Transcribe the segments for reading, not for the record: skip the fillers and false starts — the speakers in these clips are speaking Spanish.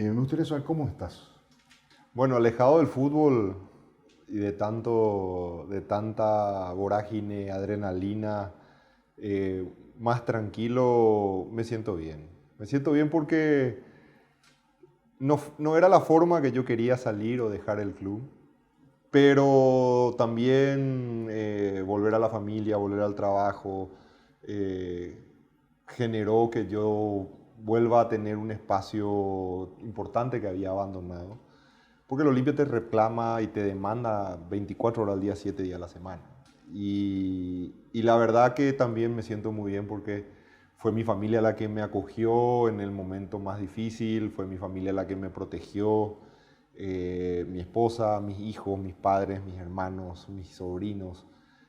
Me gustaría saber cómo estás. Bueno, alejado del fútbol y de tanta vorágine, adrenalina, más tranquilo, me siento bien. Me siento bien porque no era la forma que yo quería salir o dejar el club, pero también volver a la familia, volver al trabajo, eh, generó que yo vuelva a tener un espacio importante que había abandonado. Porque el Olimpia te reclama y te demanda 24 horas al día, 7 días a la semana. Y la verdad que también me siento muy bien porque fue mi familia la que me acogió en el momento más difícil, fue mi familia la que me protegió, mi esposa, mis hijos, mis padres, mis hermanos, mis sobrinos,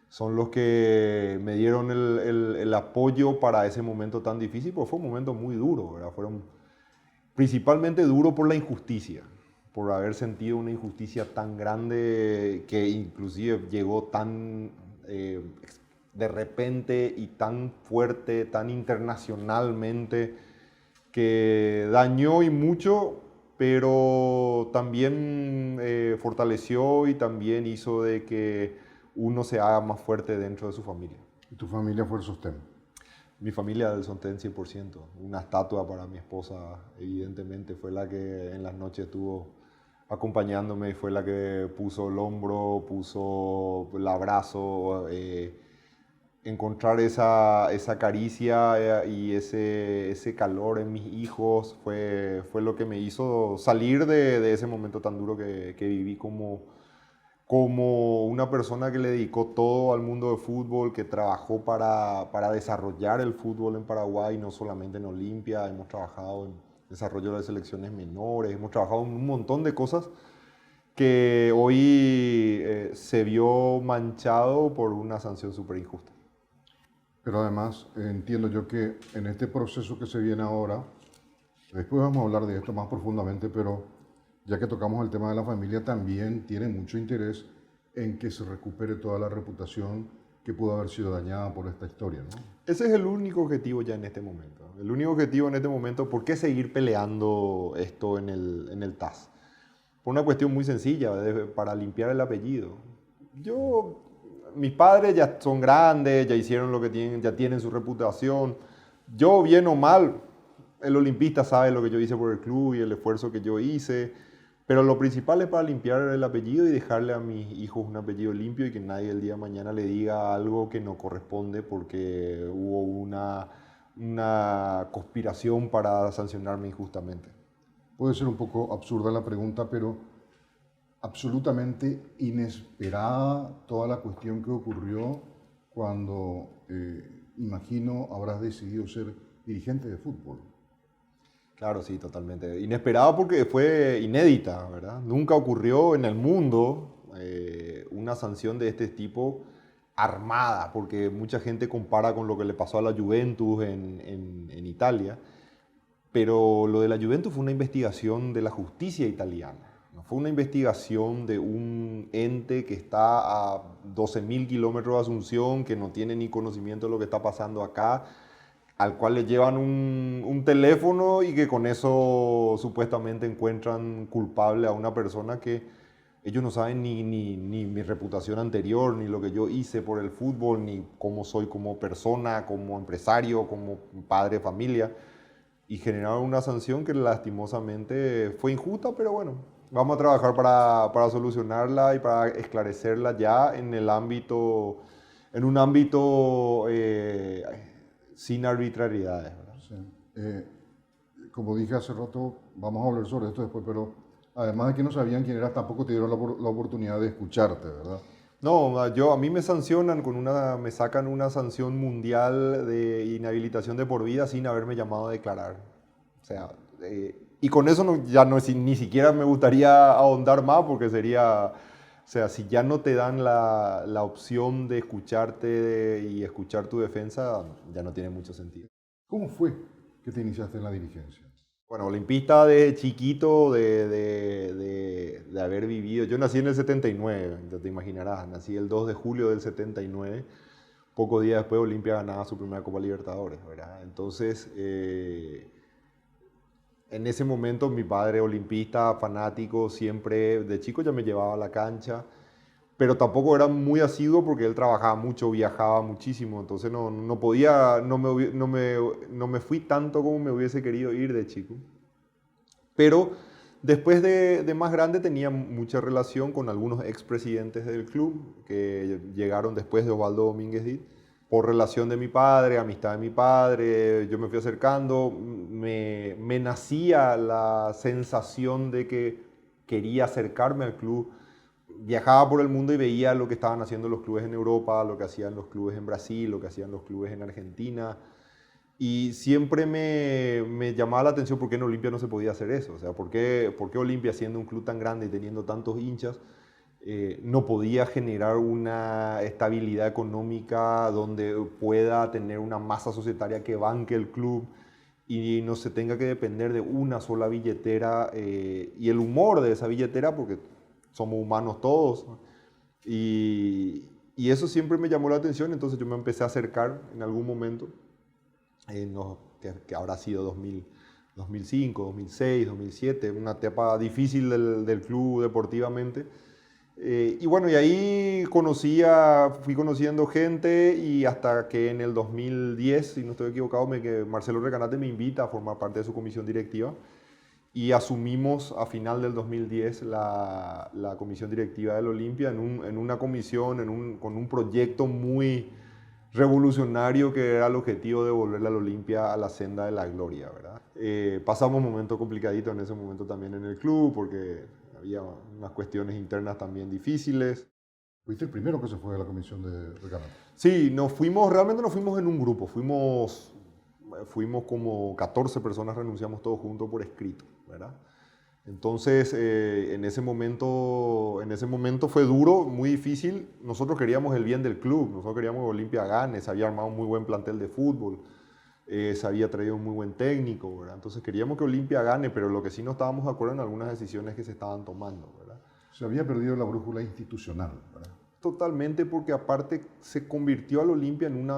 son los que me dieron el apoyo para ese momento tan difícil, porque fue un momento muy duro, ¿verdad? Fueron principalmente duro por la injusticia, por haber sentido una injusticia tan grande que inclusive llegó tan eh, de repente y tan fuerte, tan internacionalmente, que dañó y mucho, pero también fortaleció y también hizo de que uno se haga más fuerte dentro de su familia. Y tu familia fue el sostén. Mi familia del Sontén 100%. Una estatua para mi esposa, evidentemente, fue la que en las noches estuvo acompañándome y fue la que puso el hombro, puso el abrazo. Encontrar esa caricia y ese calor en mis hijos fue lo que me hizo salir de ese momento tan duro que viví como una persona que le dedicó todo al mundo del fútbol, que trabajó para desarrollar el fútbol en Paraguay, no solamente en Olimpia, hemos trabajado en desarrollo de selecciones menores, hemos trabajado en un montón de cosas que hoy se vio manchado por una sanción súper injusta. Pero además entiendo yo que en este proceso que se viene ahora, después vamos a hablar de esto más profundamente, pero ya que tocamos el tema de la familia, también tiene mucho interés en que se recupere toda la reputación que pudo haber sido dañada por esta historia, ¿no? Ese es el único objetivo ya en este momento. El único objetivo en este momento, ¿por qué seguir peleando esto en el TAS? Por una cuestión muy sencilla, para limpiar el apellido. Yo, mis padres ya son grandes, ya hicieron lo que tienen, ya tienen su reputación. Yo, bien o mal, el olimpista sabe lo que yo hice por el club y el esfuerzo que yo hice. Pero lo principal es para limpiar el apellido y dejarle a mis hijos un apellido limpio y que nadie el día de mañana le diga algo que no corresponde porque hubo una conspiración para sancionarme injustamente. Puede ser un poco absurda la pregunta, pero absolutamente inesperada toda la cuestión que ocurrió cuando, imagino, habrás decidido ser dirigente de fútbol. Claro, sí, totalmente. Inesperado porque fue inédita, ¿verdad? Nunca ocurrió en el mundo una sanción de este tipo armada, porque mucha gente compara con lo que le pasó a la Juventus en Italia, pero lo de la Juventus fue una investigación de la justicia italiana. No fue una investigación de un ente que está a 12.000 kilómetros de Asunción, que no tiene ni conocimiento de lo que está pasando acá, al cual le llevan un teléfono y que con eso supuestamente encuentran culpable a una persona que ellos no saben ni mi reputación anterior, ni lo que yo hice por el fútbol, ni cómo soy como persona, como empresario, como padre de familia. Y generaron una sanción que lastimosamente fue injusta, pero bueno, vamos a trabajar para solucionarla y para esclarecerla ya en el ámbito, en un ámbito sin arbitrariedades, ¿verdad? Sí. Como dije hace rato, vamos a hablar sobre esto después, pero además de que no sabían quién eras, tampoco te dieron la oportunidad de escucharte, ¿verdad? No, a mí me sancionan me sacan una sanción mundial de inhabilitación de por vida sin haberme llamado a declarar. O sea, y con eso ya no, ni siquiera me gustaría ahondar más porque sería, o sea, si ya no te dan la opción de escucharte y escuchar tu defensa, ya no tiene mucho sentido. ¿Cómo fue que te iniciaste en la dirigencia? Bueno, olimpista de chiquito, de haber vivido. Yo nací en el 79, ya te imaginarás. Nací el 2 de julio del 79. Pocos días después Olimpia ganaba su primera Copa Libertadores, ¿verdad? Entonces, En ese momento mi padre olimpista, fanático, siempre de chico ya me llevaba a la cancha, pero tampoco era muy asiduo porque él trabajaba mucho, viajaba muchísimo, entonces no podía, no me fui tanto como me hubiese querido ir de chico. Pero después de más grande tenía mucha relación con algunos expresidentes del club que llegaron después de Osvaldo Domínguez Dit. Por relación de mi padre, amistad de mi padre, yo me fui acercando, me nacía la sensación de que quería acercarme al club. Viajaba por el mundo y veía lo que estaban haciendo los clubes en Europa, lo que hacían los clubes en Brasil, lo que hacían los clubes en Argentina. Y siempre me llamaba la atención por qué en Olimpia no se podía hacer eso. O sea, por qué Olimpia, siendo un club tan grande y teniendo tantos hinchas, no podía generar una estabilidad económica donde pueda tener una masa societaria que banque el club y no se tenga que depender de una sola billetera y el humor de esa billetera, porque somos humanos todos. Y eso siempre me llamó la atención, entonces yo me empecé a acercar en algún momento, que habrá sido 2005, 2006, 2007, una etapa difícil del club deportivamente. Y bueno, y ahí fui conociendo gente y hasta que en el 2010, si no estoy equivocado, Marcelo Recanati me invita a formar parte de su comisión directiva y asumimos a final del 2010 la comisión directiva del Olimpia en una comisión, con un proyecto muy revolucionario que era el objetivo de volver al Olimpia a la senda de la gloria, ¿verdad? Pasamos momentos complicaditos en ese momento también en el club porque había unas cuestiones internas también difíciles. ¿Fuiste el primero que se fue de la comisión de Recanati? Sí, realmente nos fuimos en un grupo, fuimos como 14 personas, renunciamos todos juntos por escrito, ¿verdad? Entonces, en ese momento fue duro, muy difícil. Nosotros queríamos el bien del club, nosotros queríamos que Olimpia gane, se había armado un muy buen plantel de fútbol, se había traído un muy buen técnico, ¿verdad? Entonces queríamos que Olimpia gane, pero lo que sí no estábamos de acuerdo en algunas decisiones que se estaban tomando, ¿verdad? Se había perdido la brújula institucional, ¿verdad? Totalmente, porque aparte se convirtió al Olimpia en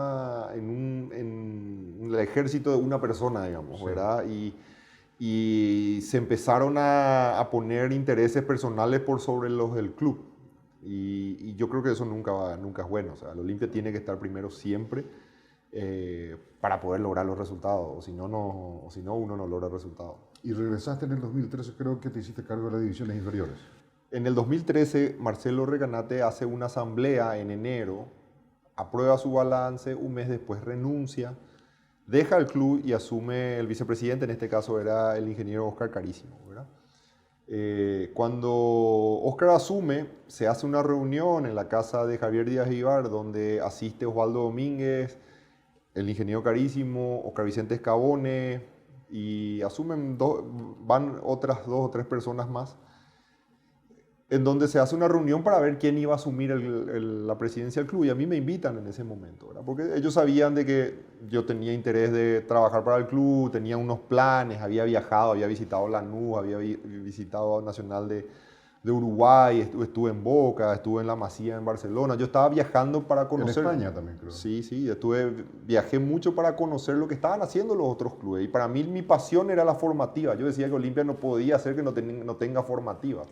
el ejército de una persona, digamos, sí, ¿verdad? Y se empezaron a poner intereses personales por sobre los del club. Y yo creo que eso nunca es bueno. O sea, el Olimpia tiene que estar primero siempre para poder lograr los resultados. O si no, uno no logra resultados. Y regresaste en el 2013, creo que te hiciste cargo de las divisiones inferiores. En el 2013, Marcelo Recanati hace una asamblea en enero, aprueba su balance, un mes después renuncia, deja el club y asume el vicepresidente, en este caso era el ingeniero Oscar Carísimo, ¿verdad? Cuando Oscar asume, se hace una reunión en la casa de Javier Díaz Ibar, donde asiste Osvaldo Domínguez, el ingeniero Carísimo, Oscar Vicente Escabone, y van otras 2 o 3 personas más, en donde se hace una reunión para ver quién iba a asumir la presidencia del club. Y a mí me invitan en ese momento, ¿verdad? Porque ellos sabían de que yo tenía interés de trabajar para el club, tenía unos planes, había viajado, había visitado Lanús, había visitado Nacional de Uruguay, estuve en Boca, estuve en La Masía en Barcelona. Yo estaba viajando para conocer... En España también, creo. Sí, viajé mucho para conocer lo que estaban haciendo los otros clubes. Y para mí mi pasión era la formativa. Yo decía que Olimpia no podía ser que no tenga formativa.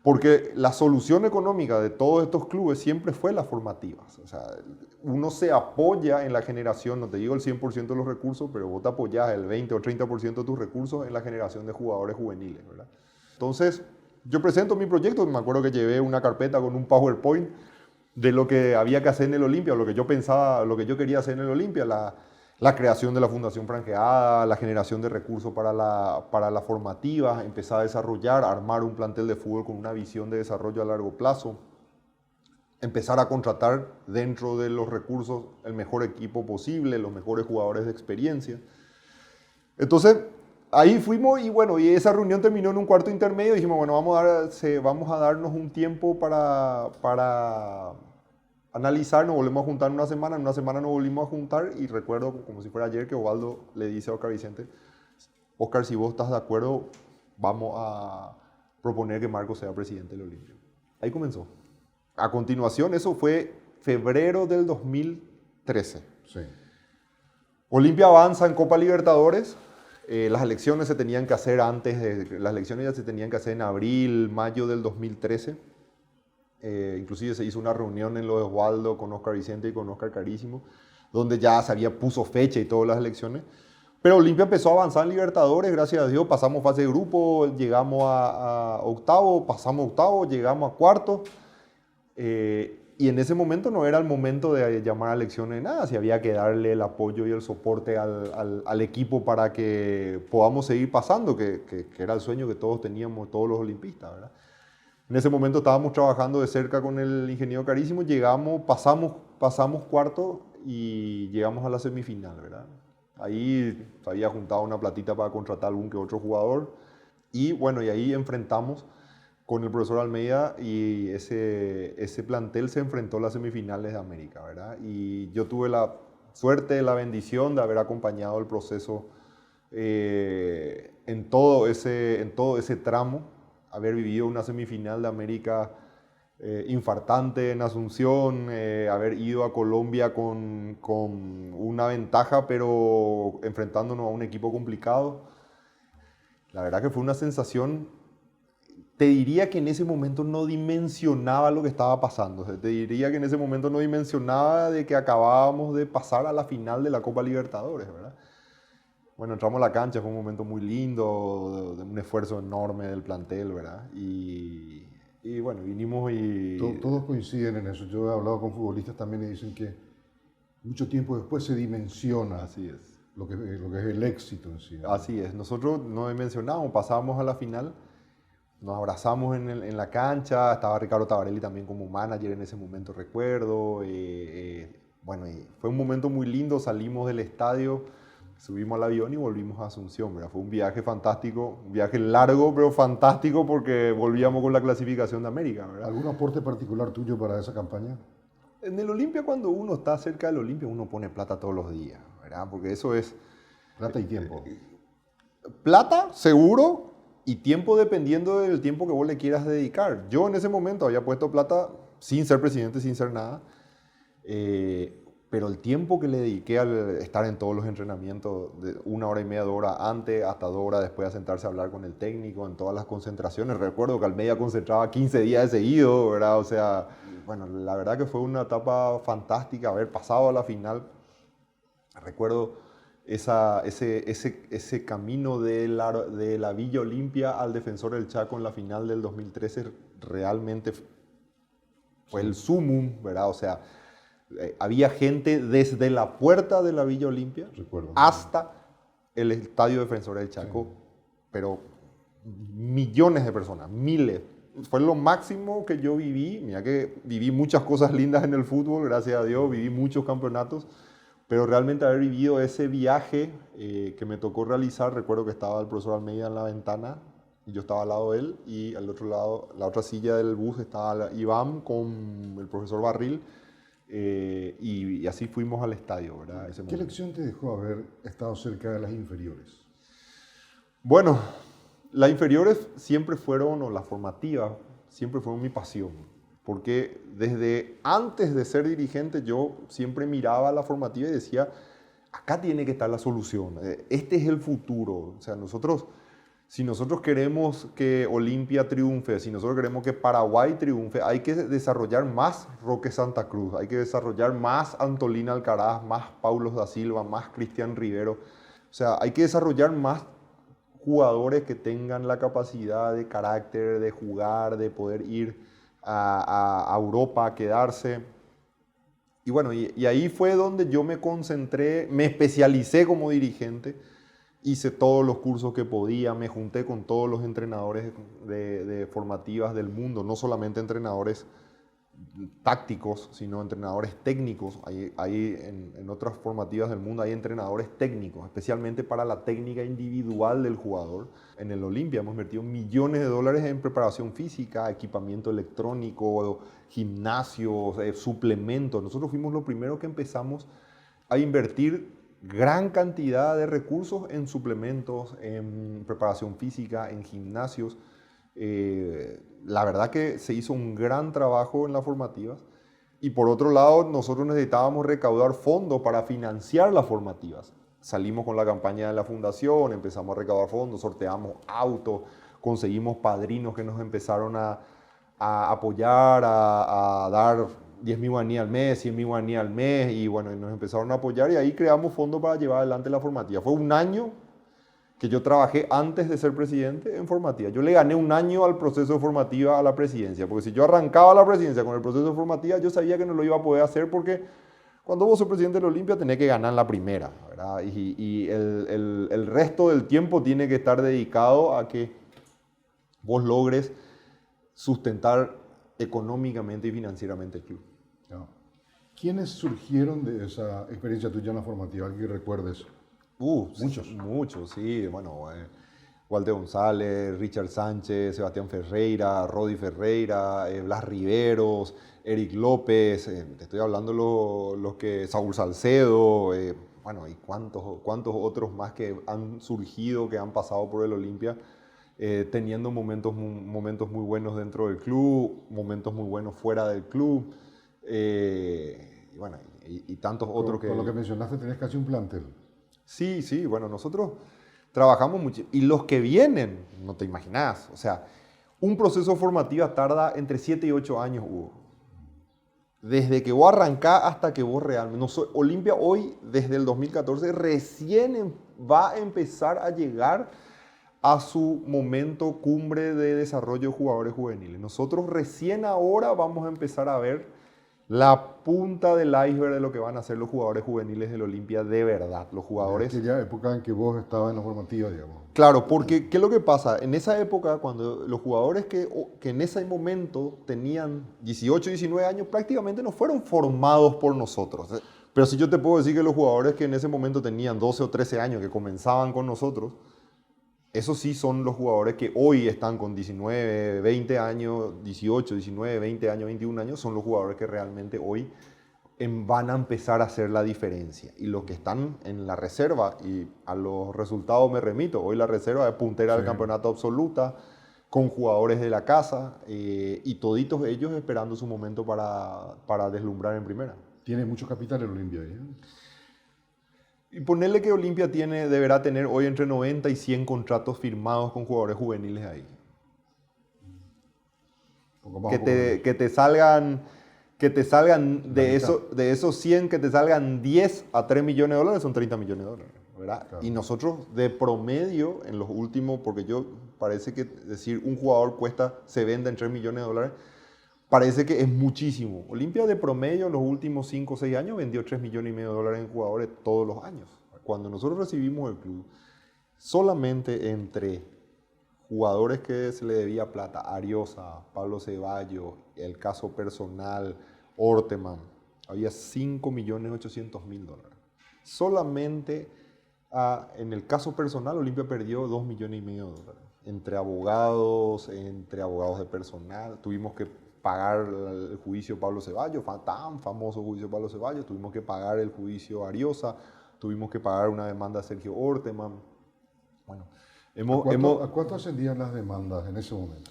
Porque la solución económica de todos estos clubes siempre fue las formativas. O sea, uno se apoya en la generación, no te digo el 100% de los recursos, pero vos te apoyás el 20 o 30% de tus recursos en la generación de jugadores juveniles, ¿verdad? Entonces, yo presento mi proyecto, me acuerdo que llevé una carpeta con un PowerPoint de lo que había que hacer en el Olimpia, lo que yo pensaba, lo que yo quería hacer en el Olimpia, la creación de la Fundación Franqueada, la generación de recursos para la formativa, empezar a desarrollar, armar un plantel de fútbol con una visión de desarrollo a largo plazo, empezar a contratar dentro de los recursos el mejor equipo posible, los mejores jugadores de experiencia. Entonces, ahí fuimos y bueno, y esa reunión terminó en un cuarto intermedio y dijimos, bueno, vamos a darnos un tiempo para analizar, nos volvemos a juntar en una semana nos volvimos a juntar y recuerdo como si fuera ayer que Osvaldo le dice a Oscar Vicente, Oscar, si vos estás de acuerdo, vamos a proponer que Marcos sea presidente del Olimpia. Ahí comenzó. A continuación, eso fue febrero del 2013. Sí. Olimpia avanza en Copa Libertadores, Las elecciones se tenían que hacer las elecciones ya se tenían que hacer en abril, mayo del 2013. Inclusive se hizo una reunión en lo de Osvaldo con Oscar Vicente y con Oscar Carísimo, donde ya se había puso fecha y todas las elecciones. Pero Olimpia empezó a avanzar en Libertadores, gracias a Dios, pasamos fase de grupo, llegamos a octavo, pasamos a octavo, llegamos a cuarto. Y en ese momento no era el momento de llamar a elecciones nada, si había que darle el apoyo y el soporte al equipo para que podamos seguir pasando, que era el sueño que todos teníamos, todos los olimpistas, ¿verdad? En ese momento estábamos trabajando de cerca con el ingeniero Carísimo, llegamos, pasamos cuarto y llegamos a la semifinal, ¿verdad? Ahí se había juntado una platita para contratar algún que otro jugador y bueno, y ahí enfrentamos con el profesor Almeida y ese plantel se enfrentó a las semifinales de América, ¿verdad? Y yo tuve la suerte, la bendición de haber acompañado el proceso en todo ese tramo, haber vivido una semifinal de América infartante en Asunción, haber ido a Colombia con una ventaja, pero enfrentándonos a un equipo complicado. La verdad que fue una sensación. Te diría que en ese momento no dimensionaba lo que estaba pasando. O sea, te diría que en ese momento no dimensionaba de que acabábamos de pasar a la final de la Copa Libertadores, ¿verdad? Bueno, entramos a la cancha, fue un momento muy lindo, de un esfuerzo enorme del plantel, ¿verdad? Y bueno, vinimos y... Todos coinciden en eso. Yo he hablado con futbolistas también y dicen que mucho tiempo después se dimensiona Así es. lo que es el éxito en sí, ¿no? Así es. Nosotros no dimensionamos, pasábamos a la final. Nos abrazamos en la cancha, estaba Ricardo Tabarelli también como manager en ese momento, recuerdo. Bueno, y fue un momento muy lindo, salimos del estadio, subimos al avión y volvimos a Asunción, ¿verdad? Fue un viaje fantástico, un viaje largo, pero fantástico porque volvíamos con la clasificación de América, ¿verdad? ¿Algún aporte particular tuyo para esa campaña? En el Olimpia, cuando uno está cerca del Olimpia, uno pone plata todos los días, ¿verdad? Porque eso es... Plata y tiempo. Plata, seguro, y tiempo dependiendo del tiempo que vos le quieras dedicar. Yo en ese momento había puesto plata sin ser presidente, sin ser nada, pero el tiempo que le dediqué al estar en todos los entrenamientos, de 1 hora y media, 2 horas antes, hasta 2 horas después a sentarse a hablar con el técnico, en todas las concentraciones. Recuerdo que Almeida concentraba 15 días de seguido, ¿verdad? O sea, bueno, la verdad que fue una etapa fantástica haber pasado a la final. Recuerdo ese camino de la Villa Olimpia al Defensor del Chaco en la final del 2013 realmente fue el sumum, ¿verdad? O sea, había gente desde la puerta de la Villa Olimpia hasta el Estadio Defensor del Chaco, sí. Pero millones de personas, miles. Fue lo máximo que yo viví. Mira que viví muchas cosas lindas en el fútbol, gracias a Dios, viví muchos campeonatos. Pero realmente haber vivido ese viaje que me tocó realizar, recuerdo que estaba el profesor Almeida en la ventana y yo estaba al lado de él y al otro lado, la otra silla del bus estaba Iván con el profesor Barril y así fuimos al estadio, ¿verdad? ¿Qué lección te dejó haber estado cerca de las inferiores? Bueno, las inferiores siempre fueron, o las formativas, siempre fueron mi pasión. Porque desde antes de ser dirigente yo siempre miraba la formativa y decía, acá tiene que estar la solución, este es el futuro. O sea, si nosotros queremos que Olimpia triunfe, si nosotros queremos que Paraguay triunfe, hay que desarrollar más Roque Santa Cruz, hay que desarrollar más Antolín Alcaraz, más Paulo da Silva, más Cristian Rivero. O sea, hay que desarrollar más jugadores que tengan la capacidad de carácter, de jugar, de poder ir a Europa a quedarse. Y bueno, y ahí fue donde yo me concentré, me especialicé como dirigente, hice todos los cursos que podía, me junté con todos los entrenadores de formativas del mundo, no solamente entrenadores tácticos, sino entrenadores técnicos. En otras formativas del mundo hay entrenadores técnicos, especialmente para la técnica individual del jugador. En el Olimpia hemos invertido millones de dólares en preparación física, equipamiento electrónico, gimnasios, suplementos. Nosotros fuimos los primeros que empezamos a invertir gran cantidad de recursos en suplementos, en preparación física, en gimnasios. La verdad que se hizo un gran trabajo en las formativas y por otro lado nosotros necesitábamos recaudar fondos para financiar las formativas. salimos con la campaña de la fundación, empezamos a recaudar fondos, sorteamos autos, conseguimos padrinos que nos empezaron a apoyar, a dar 10.000 guaraníes al mes, 100.000 guaraníes al mes, y bueno, y nos empezaron a apoyar y ahí creamos fondos para llevar adelante la formativa. Fue un año que yo trabajé antes de ser presidente en formativa. Yo le gané un año al proceso de formativa a la presidencia, porque si yo arrancaba la presidencia con el proceso de formativa, yo sabía que no lo iba a poder hacer porque cuando vos sos presidente de la Olimpia tenés que ganar en la primera, ¿verdad? Y el resto del tiempo tiene que estar dedicado a que vos logres sustentar económicamente y financieramente el club. No. ¿Quiénes surgieron de esa experiencia tuya en la formativa que recuerdes? Muchos. Muchos, sí. Bueno, Walter González, Richard Sánchez, Sebastián Ferreira, Rodi Ferreira, Blas Riveros, Eric López, te estoy hablando los que, Saúl Salcedo, bueno, y cuántos otros más que han surgido, que han pasado por el Olimpia, teniendo momentos muy buenos dentro del club, momentos muy buenos fuera del club, y bueno, y tantos otros que... Con lo que mencionaste, tenés casi un plantel. Sí, sí, bueno, nosotros trabajamos mucho. Y los que vienen, no te imaginas. O sea, un proceso formativo tarda entre 7 y 8 años, Hugo. Desde que vos arrancás hasta que vos realmente... Olimpia hoy, desde el 2014, recién va a empezar a llegar a su momento cumbre de desarrollo de jugadores juveniles. Nosotros recién ahora vamos a empezar a ver la punta del iceberg de lo que van a hacer los jugadores juveniles del Olimpia de verdad. Los jugadores... De aquella época en que vos estabas en la formativa, digamos. Claro, porque ¿qué es lo que pasa? En esa época, cuando los jugadores que en ese momento tenían 18, 19 años, prácticamente no fueron formados por nosotros. Pero si yo te puedo decir que los jugadores que en ese momento tenían 12 o 13 años, que comenzaban con nosotros, esos sí son los jugadores que hoy están con 19, 20 años, 18, 19, 20 años, 21 años, son los jugadores que realmente hoy van a empezar a hacer la diferencia. Y los que están en la reserva, y a los resultados me remito, hoy la reserva es puntera del campeonato absoluta, con jugadores de la casa, y toditos ellos esperando su momento para deslumbrar en primera. Tiene mucho capital el Olimpia ahí, ¿eh? Y ponerle que Olimpia deberá tener hoy entre 90 y 100 contratos firmados con jugadores juveniles ahí. Que te salgan de esos 100, que te salgan 10 a 3 millones de dólares, son 30 millones de dólares, ¿verdad? Claro. Y nosotros de promedio en los últimos, porque parece que decir un jugador se vende en 3 millones de dólares, parece que es muchísimo. Olimpia de promedio en los últimos 5 o 6 años vendió 3 millones y medio de dólares en jugadores todos los años. Cuando nosotros recibimos el club, solamente entre jugadores que se le debía plata, Ariosa, Pablo Ceballos, el caso personal, Orteman, había 5.800.000 dólares. Solamente en el caso personal, Olimpia perdió 2 millones y medio de dólares. Entre abogados de personal, tuvimos que pagar el juicio Pablo Ceballos, tan famoso juicio Pablo Ceballos, tuvimos que pagar el juicio Ariosa, tuvimos que pagar una demanda a Sergio Orteman. Bueno, ¿A cuánto ascendían las demandas en ese momento?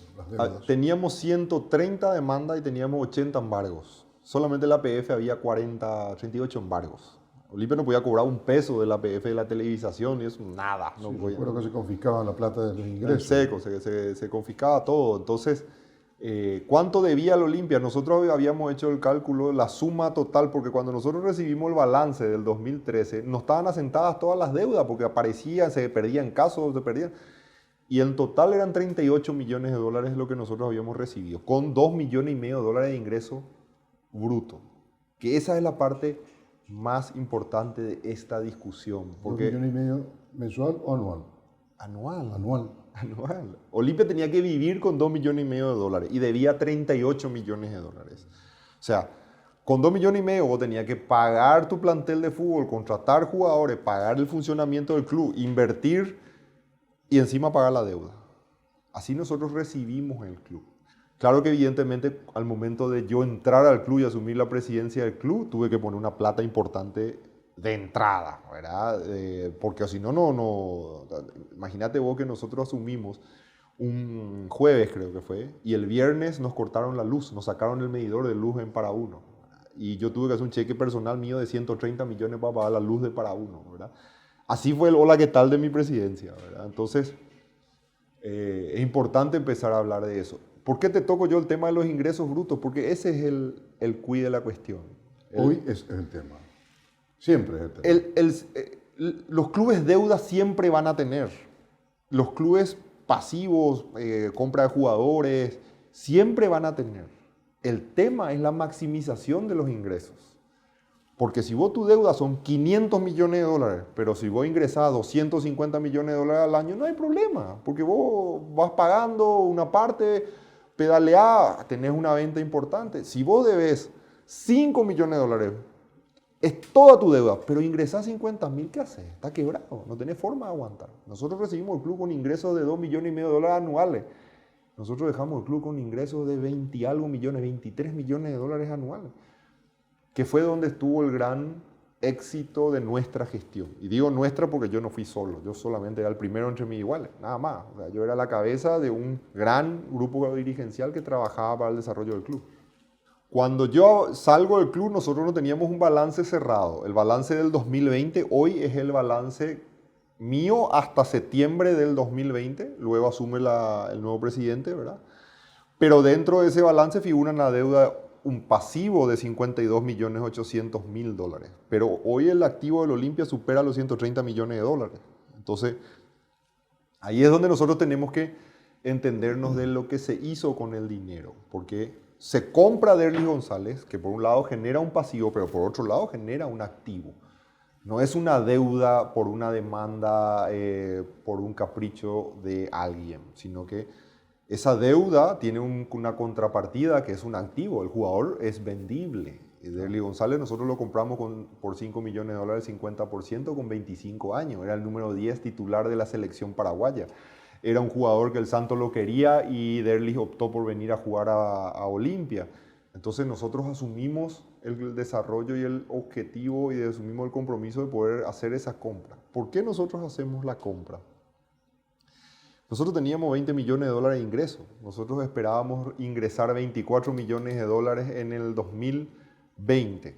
Teníamos 130 demandas y teníamos 80 embargos. Solamente en la APF había 38 embargos. Olimpia no podía cobrar un peso de la APF de la televisación y eso, nada. Sí, recuerdo que se confiscaba la plata de los ingresos. En seco, se confiscaba todo. Entonces, ¿cuánto debía el Olimpia? Nosotros habíamos hecho el cálculo, la suma total, porque cuando nosotros recibimos el balance del 2013, no estaban asentadas todas las deudas, porque aparecían, se perdían casos, se perdían. Y en total eran 38 millones de dólares lo que nosotros habíamos recibido, con 2 millones y medio de dólares de ingreso bruto. Que esa es la parte más importante de esta discusión. Porque, ¿2 millones y medio mensual o anual? Anual. Olimpia tenía que vivir con 2 millones y medio de dólares y debía 38 millones de dólares. O sea, con 2 millones y medio vos tenías que pagar tu plantel de fútbol, contratar jugadores, pagar el funcionamiento del club, invertir y encima pagar la deuda. Así nosotros recibimos el club. Claro que evidentemente al momento de yo entrar al club y asumir la presidencia del club, tuve que poner una plata importante de entrada, ¿verdad? Porque si no, imagínate vos que nosotros asumimos un jueves, creo que fue, y el viernes nos cortaron la luz, nos sacaron el medidor de luz en Para Uno. Y yo tuve que hacer un cheque personal mío de 130 millones para pagar la luz de Para Uno, ¿verdad? Así fue el hola, ¿qué tal? De mi presidencia, ¿verdad? Entonces, es importante empezar a hablar de eso. ¿Por qué te toco yo el tema de los ingresos brutos? Porque ese es el quid de la cuestión. Hoy es el tema. Siempre es el tema. Los clubes deuda siempre van a tener. Los clubes pasivos, compra de jugadores, siempre van a tener. El tema es la maximización de los ingresos. Porque si vos tu deuda son 500 millones de dólares, pero si vos ingresás 250 millones de dólares al año, no hay problema. Porque vos vas pagando una parte, pedaleás, tenés una venta importante. Si vos debes 5 millones de dólares, es toda tu deuda, pero ingresás 50.000, ¿qué haces? Está quebrado, no tenés forma de aguantar. Nosotros recibimos el club con ingresos de 2,5 millones de dólares anuales. Nosotros dejamos el club con ingresos de 20 y algo millones, 23 millones de dólares anuales, que fue donde estuvo el gran éxito de nuestra gestión. Y digo nuestra porque yo no fui solo, yo solamente era el primero entre mis iguales, nada más. O sea, yo era la cabeza de un gran grupo dirigencial que trabajaba para el desarrollo del club. Cuando yo salgo del club, nosotros no teníamos un balance cerrado. El balance del 2020 hoy es el balance mío hasta septiembre del 2020. Luego asume el nuevo presidente, ¿verdad? Pero dentro de ese balance figura una deuda, un pasivo de 52.800.000 dólares. Pero hoy el activo del Olimpia supera los 130 millones de dólares. Entonces, ahí es donde nosotros tenemos que entendernos de lo que se hizo con el dinero. Porque se compra Derlis González, que por un lado genera un pasivo, pero por otro lado genera un activo. No es una deuda por una demanda, por un capricho de alguien, sino que esa deuda tiene una contrapartida que es un activo. El jugador es vendible. Derlis González nosotros lo compramos por 5 millones de dólares, 50%, con 25 años. Era el número 10 titular de la selección paraguaya. Era un jugador que el Santos lo quería y Derlis optó por venir a jugar a Olimpia. Entonces nosotros asumimos el desarrollo y el objetivo y asumimos el compromiso de poder hacer esa compra. ¿Por qué nosotros hacemos la compra? Nosotros teníamos 20 millones de dólares de ingresos. Nosotros esperábamos ingresar 24 millones de dólares en el 2020.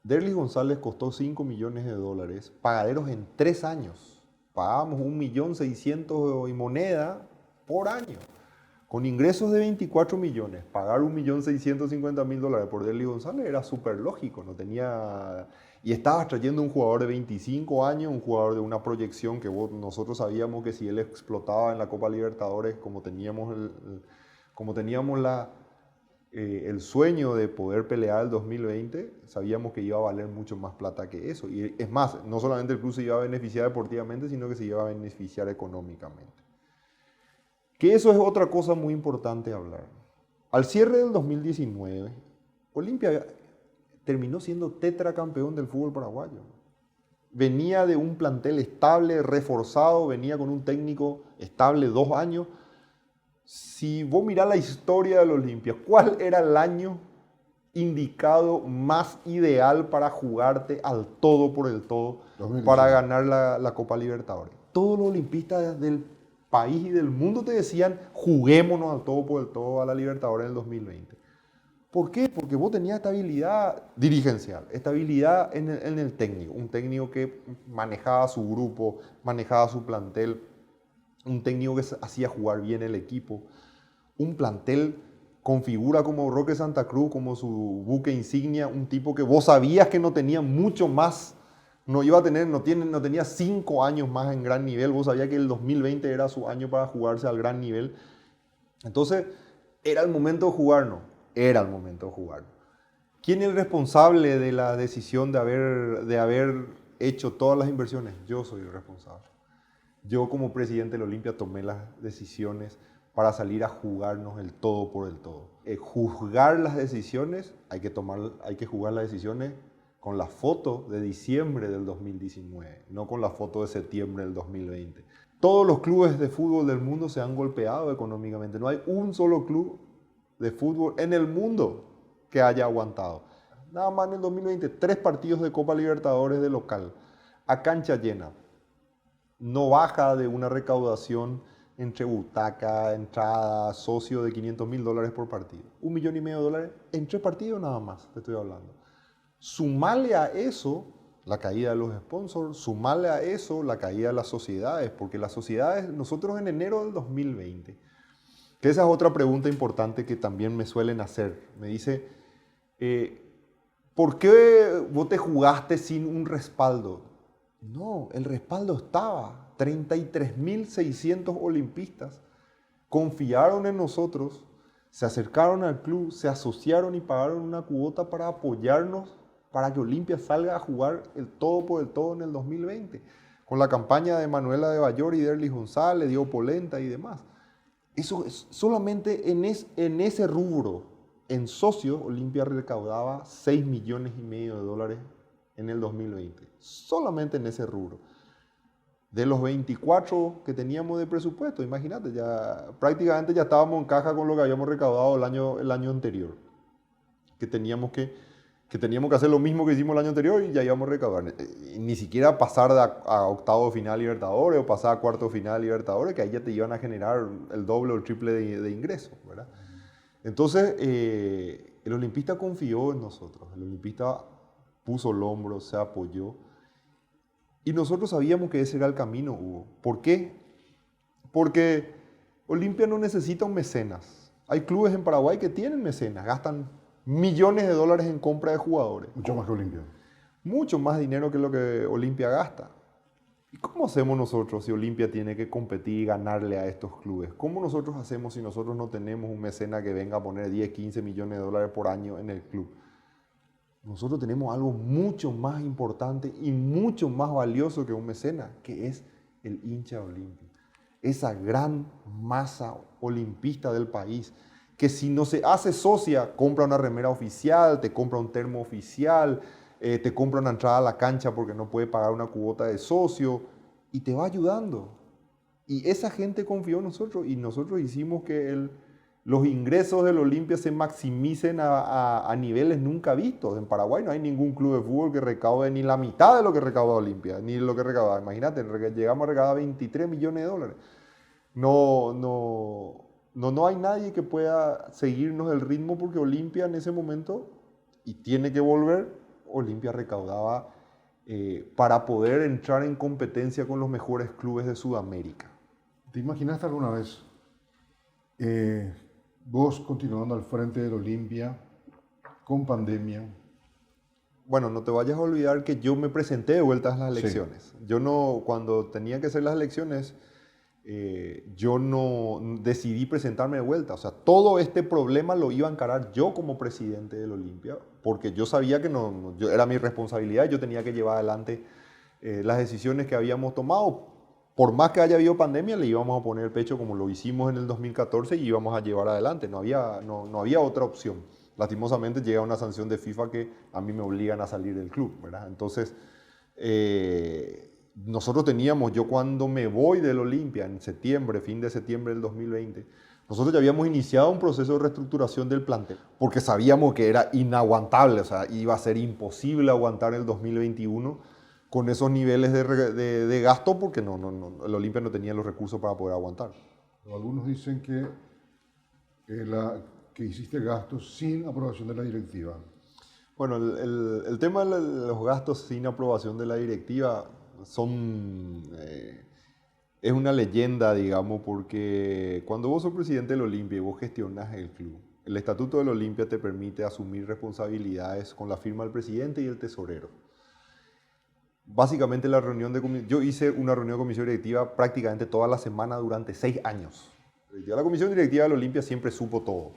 Derlis González costó 5 millones de dólares, pagaderos en 3 años. Pagábamos 1.600.000 y moneda por año. Con ingresos de 24 millones, pagar 1.650.000 dólares por Derlis González era súper lógico. No tenía... Y estabas trayendo un jugador de 25 años, un jugador de una proyección que nosotros sabíamos que si él explotaba en la Copa Libertadores, como teníamos el sueño de poder pelear el 2020, sabíamos que iba a valer mucho más plata que eso. Y es más, no solamente el club se iba a beneficiar deportivamente, sino que se iba a beneficiar económicamente. Que eso es otra cosa muy importante hablar. Al cierre del 2019, Olimpia terminó siendo tetracampeón del fútbol paraguayo. Venía de un plantel estable, reforzado, venía con un técnico estable 2 años. Si vos mirás la historia del Olimpia, ¿cuál era el año indicado más ideal para jugarte al todo por el todo 2019. Para ganar la Copa Libertadores? Todos los olimpistas del país y del mundo te decían, juguémonos al todo por el todo a la Libertadores en el 2020. ¿Por qué? Porque vos tenías estabilidad dirigencial, estabilidad en el técnico, un técnico que manejaba su grupo, manejaba su plantel, un técnico que hacía jugar bien el equipo, un plantel con figura como Roque Santa Cruz, como su buque insignia, un tipo que vos sabías que no tenía mucho más, no tenía 5 años más en gran nivel, vos sabías que el 2020 era su año para jugarse al gran nivel. Entonces, era el momento de jugarnos, ¿Quién es el responsable de la decisión de haber hecho todas las inversiones? Yo soy el responsable. Yo como presidente del Olimpia tomé las decisiones para salir a jugarnos el todo por el todo. Juzgar las decisiones, hay que jugar las decisiones con la foto de diciembre del 2019, no con la foto de septiembre del 2020. Todos los clubes de fútbol del mundo se han golpeado económicamente. No hay un solo club de fútbol en el mundo que haya aguantado. Nada más en el 2020, 3 partidos de Copa Libertadores de local, a cancha llena. No baja de una recaudación entre butaca, entrada, socio de 500.000 dólares por partido. 1,5 millones de dólares en 3 partidos nada más, te estoy hablando. Sumale a eso la caída de los sponsors, sumarle a eso la caída de las sociedades, porque las sociedades, nosotros en enero del 2020, que esa es otra pregunta importante que también me suelen hacer, me dice, ¿por qué vos te jugaste sin un respaldo? No, el respaldo estaba, 33.600 olimpistas confiaron en nosotros, se acercaron al club, se asociaron y pagaron una cuota para apoyarnos para que Olimpia salga a jugar el todo por el todo en el 2020, con la campaña de Manuela de Bayor y Derlis González, Diego Polenta y demás. Eso es solamente en ese rubro, en socios, Olimpia recaudaba $6,5 millones en el 2020, solamente en ese rubro. De los 24 que teníamos de presupuesto, imagínate, ya prácticamente ya estábamos en caja con lo que habíamos recaudado el año anterior, que teníamos que hacer lo mismo que hicimos el año anterior y ya íbamos a recaudar. Ni siquiera pasar a octavo final Libertadores o pasar a cuarto final Libertadores, que ahí ya te iban a generar el doble o el triple de ingresos, ¿verdad? Entonces, el olimpista confió en nosotros, el olimpista puso el hombro, se apoyó. Y nosotros sabíamos que ese era el camino, Hugo. ¿Por qué? Porque Olimpia no necesita un mecenas. Hay clubes en Paraguay que tienen mecenas, gastan millones de dólares en compra de jugadores. Mucho más que Olimpia. Mucho más dinero que lo que Olimpia gasta. ¿Y cómo hacemos nosotros si Olimpia tiene que competir y ganarle a estos clubes? ¿Cómo nosotros hacemos si nosotros no tenemos un mecena que venga a poner 10, 15 millones de dólares por año en el club? Nosotros tenemos algo mucho más importante y mucho más valioso que un mecena, que es el hincha Olimpia. Esa gran masa olimpista del país, que si no se hace socia, compra una remera oficial, te compra un termo oficial, te compra una entrada a la cancha porque no puede pagar una cuota de socio y te va ayudando. Y esa gente confió en nosotros y nosotros hicimos que los ingresos del Olimpia se maximicen a niveles nunca vistos. En Paraguay no hay ningún club de fútbol que recaude ni la mitad de lo que recauda Olimpia, ni lo que recauda. Imagínate, llegamos a recaudar $23 millones. No hay nadie que pueda seguirnos el ritmo porque Olimpia en ese momento, y tiene que volver, Olimpia recaudaba para poder entrar en competencia con los mejores clubes de Sudamérica. ¿Te imaginaste alguna vez vos continuando al frente del Olimpia con pandemia? Bueno, no te vayas a olvidar que yo me presenté de vuelta a las elecciones. Sí. Yo no, cuando tenía que hacer las elecciones, yo no decidí presentarme de vuelta. O sea, todo este problema lo iba a encarar yo como presidente del Olimpia, porque yo sabía que era mi responsabilidad, yo tenía que llevar adelante las decisiones que habíamos tomado. Por más que haya habido pandemia, le íbamos a poner el pecho como lo hicimos en el 2014 y íbamos a llevar adelante. No había otra opción. Lastimosamente llega una sanción de FIFA que a mí me obligan a salir del club, ¿verdad? Entonces, nosotros teníamos, yo cuando me voy del Olimpia en septiembre, fin de septiembre del 2020, nosotros ya habíamos iniciado un proceso de reestructuración del plantel, porque sabíamos que era inaguantable, o sea, iba a ser imposible aguantar el 2021 con esos niveles de gasto, porque el Olimpia no tenía los recursos para poder aguantar. Algunos dicen que hiciste gastos sin aprobación de la directiva. Bueno, el tema de los gastos sin aprobación de la directiva es una leyenda, digamos, porque cuando vos sos presidente del Olimpia y vos gestionás el club, el estatuto del Olimpia te permite asumir responsabilidades con la firma del presidente y el tesorero. Básicamente yo hice una reunión de comisión directiva prácticamente toda la semana durante 6 años. La comisión directiva del Olimpia siempre supo todo.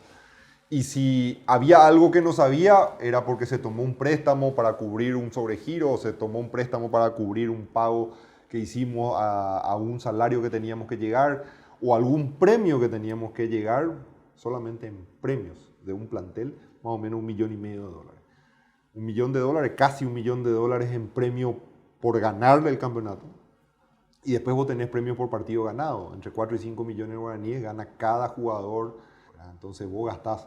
Y si había algo que no sabía, era porque se tomó un préstamo para cubrir un sobregiro, o se tomó un préstamo para cubrir un pago que hicimos a un salario que teníamos que llegar, o algún premio que teníamos que llegar, solamente en premios de un plantel, más o menos $1,5 millones. $1 millón, casi $1 millón en premio por ganarle el campeonato. Y después vos tenés premios por partido ganado. Entre 4 y 5 millones de guaraníes gana cada jugador. Entonces vos gastás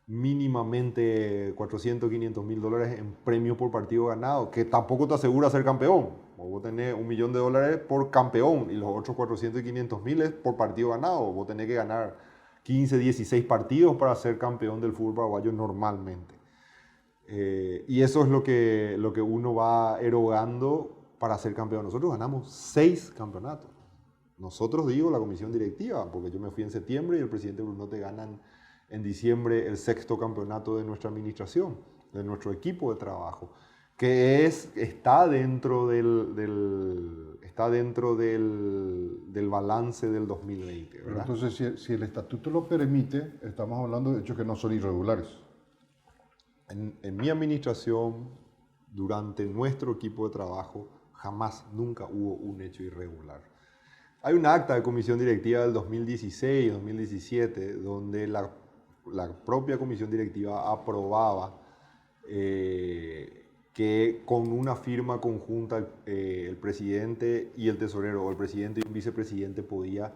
mínimamente 400, 500 mil dólares en premios por partido ganado, que tampoco te asegura ser campeón. Vos tenés $1 millón por campeón y los otros 400 y 500 mil es por partido ganado. Vos tenés que ganar 15, 16 partidos para ser campeón del fútbol paraguayo normalmente. Y eso es lo que uno va erogando para ser campeón. Nosotros ganamos 6 campeonatos. Nosotros, digo, la comisión directiva, porque yo me fui en septiembre y el presidente Brunote ganan en diciembre el 6º campeonato de nuestra administración, de nuestro equipo de trabajo, que está dentro del balance del 2020. Pero entonces, si el estatuto lo permite, estamos hablando de hechos que no son irregulares. En mi administración, durante nuestro equipo de trabajo, jamás, nunca hubo un hecho irregular. Hay un acta de comisión directiva del 2016 y 2017 donde la propia comisión directiva aprobaba que con una firma conjunta el presidente y el tesorero, o el presidente y un vicepresidente, podía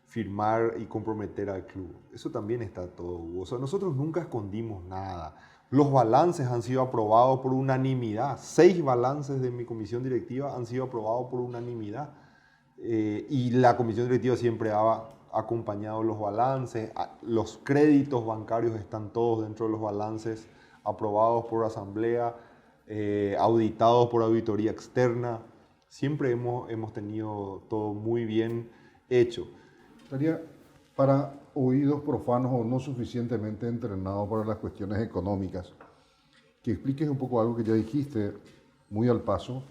firmar y comprometer al club. Eso también está todo. O sea, nosotros nunca escondimos nada. Los balances han sido aprobados por unanimidad. 6 balances de mi comisión directiva han sido aprobados por unanimidad. Y la comisión directiva siempre ha acompañado los balances. Los créditos bancarios están todos dentro de los balances aprobados por asamblea, auditados por auditoría externa. Siempre hemos tenido todo muy bien hecho. Estaría para oídos profanos o no suficientemente entrenados para las cuestiones económicas, que expliques un poco algo que ya dijiste muy al paso,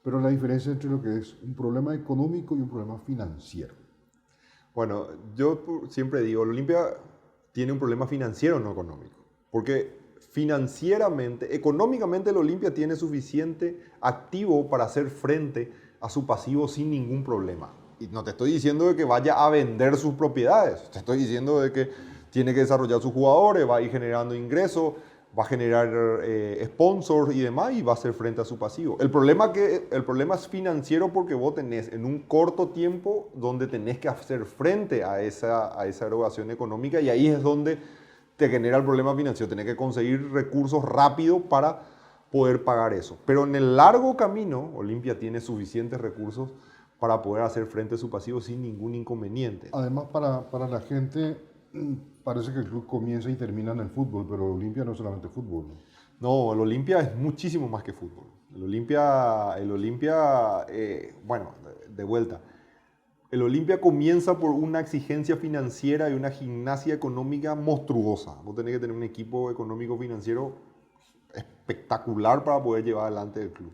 pero la diferencia entre lo que es un problema económico y un problema financiero. Bueno, yo siempre digo, el Olimpia tiene un problema financiero, no económico, porque financieramente, económicamente el Olimpia tiene suficiente activo para hacer frente a su pasivo sin ningún problema. Y no te estoy diciendo de que vaya a vender sus propiedades, te estoy diciendo de que tiene que desarrollar sus jugadores, va a ir generando ingresos, va a generar sponsors y demás, y va a hacer frente a su pasivo. El problema es financiero, porque vos tenés en un corto tiempo donde tenés que hacer frente a esa erogación económica, y ahí es donde te genera el problema financiero. Tenés que conseguir recursos rápido para poder pagar eso. Pero en el largo camino, Olimpia tiene suficientes recursos para poder hacer frente a su pasivo sin ningún inconveniente. Además, para la gente, parece que el club comienza y termina en el fútbol, pero Olimpia no es solamente fútbol, ¿no? No, el Olimpia es muchísimo más que fútbol. El Olimpia, bueno, de vuelta. El Olimpia comienza por una exigencia financiera y una gimnasia económica monstruosa. Vos tenés que tener un equipo económico-financiero espectacular para poder llevar adelante el club.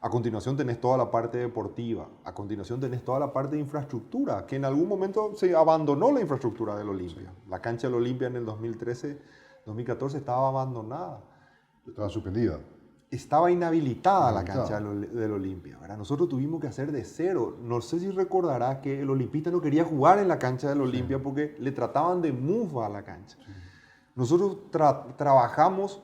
A continuación tenés toda la parte deportiva. A continuación tenés toda la parte de infraestructura, que en algún momento se abandonó la infraestructura del Olimpia. La cancha del Olimpia en el 2013-2014 estaba abandonada. Estaba suspendida. Estaba inhabilitada la cancha del Olimpia. Nosotros tuvimos que hacer de cero. No sé si recordarás que el olimpista no quería jugar en la cancha del Olimpia, porque le trataban de mufa a la cancha. Sí. Nosotros trabajamos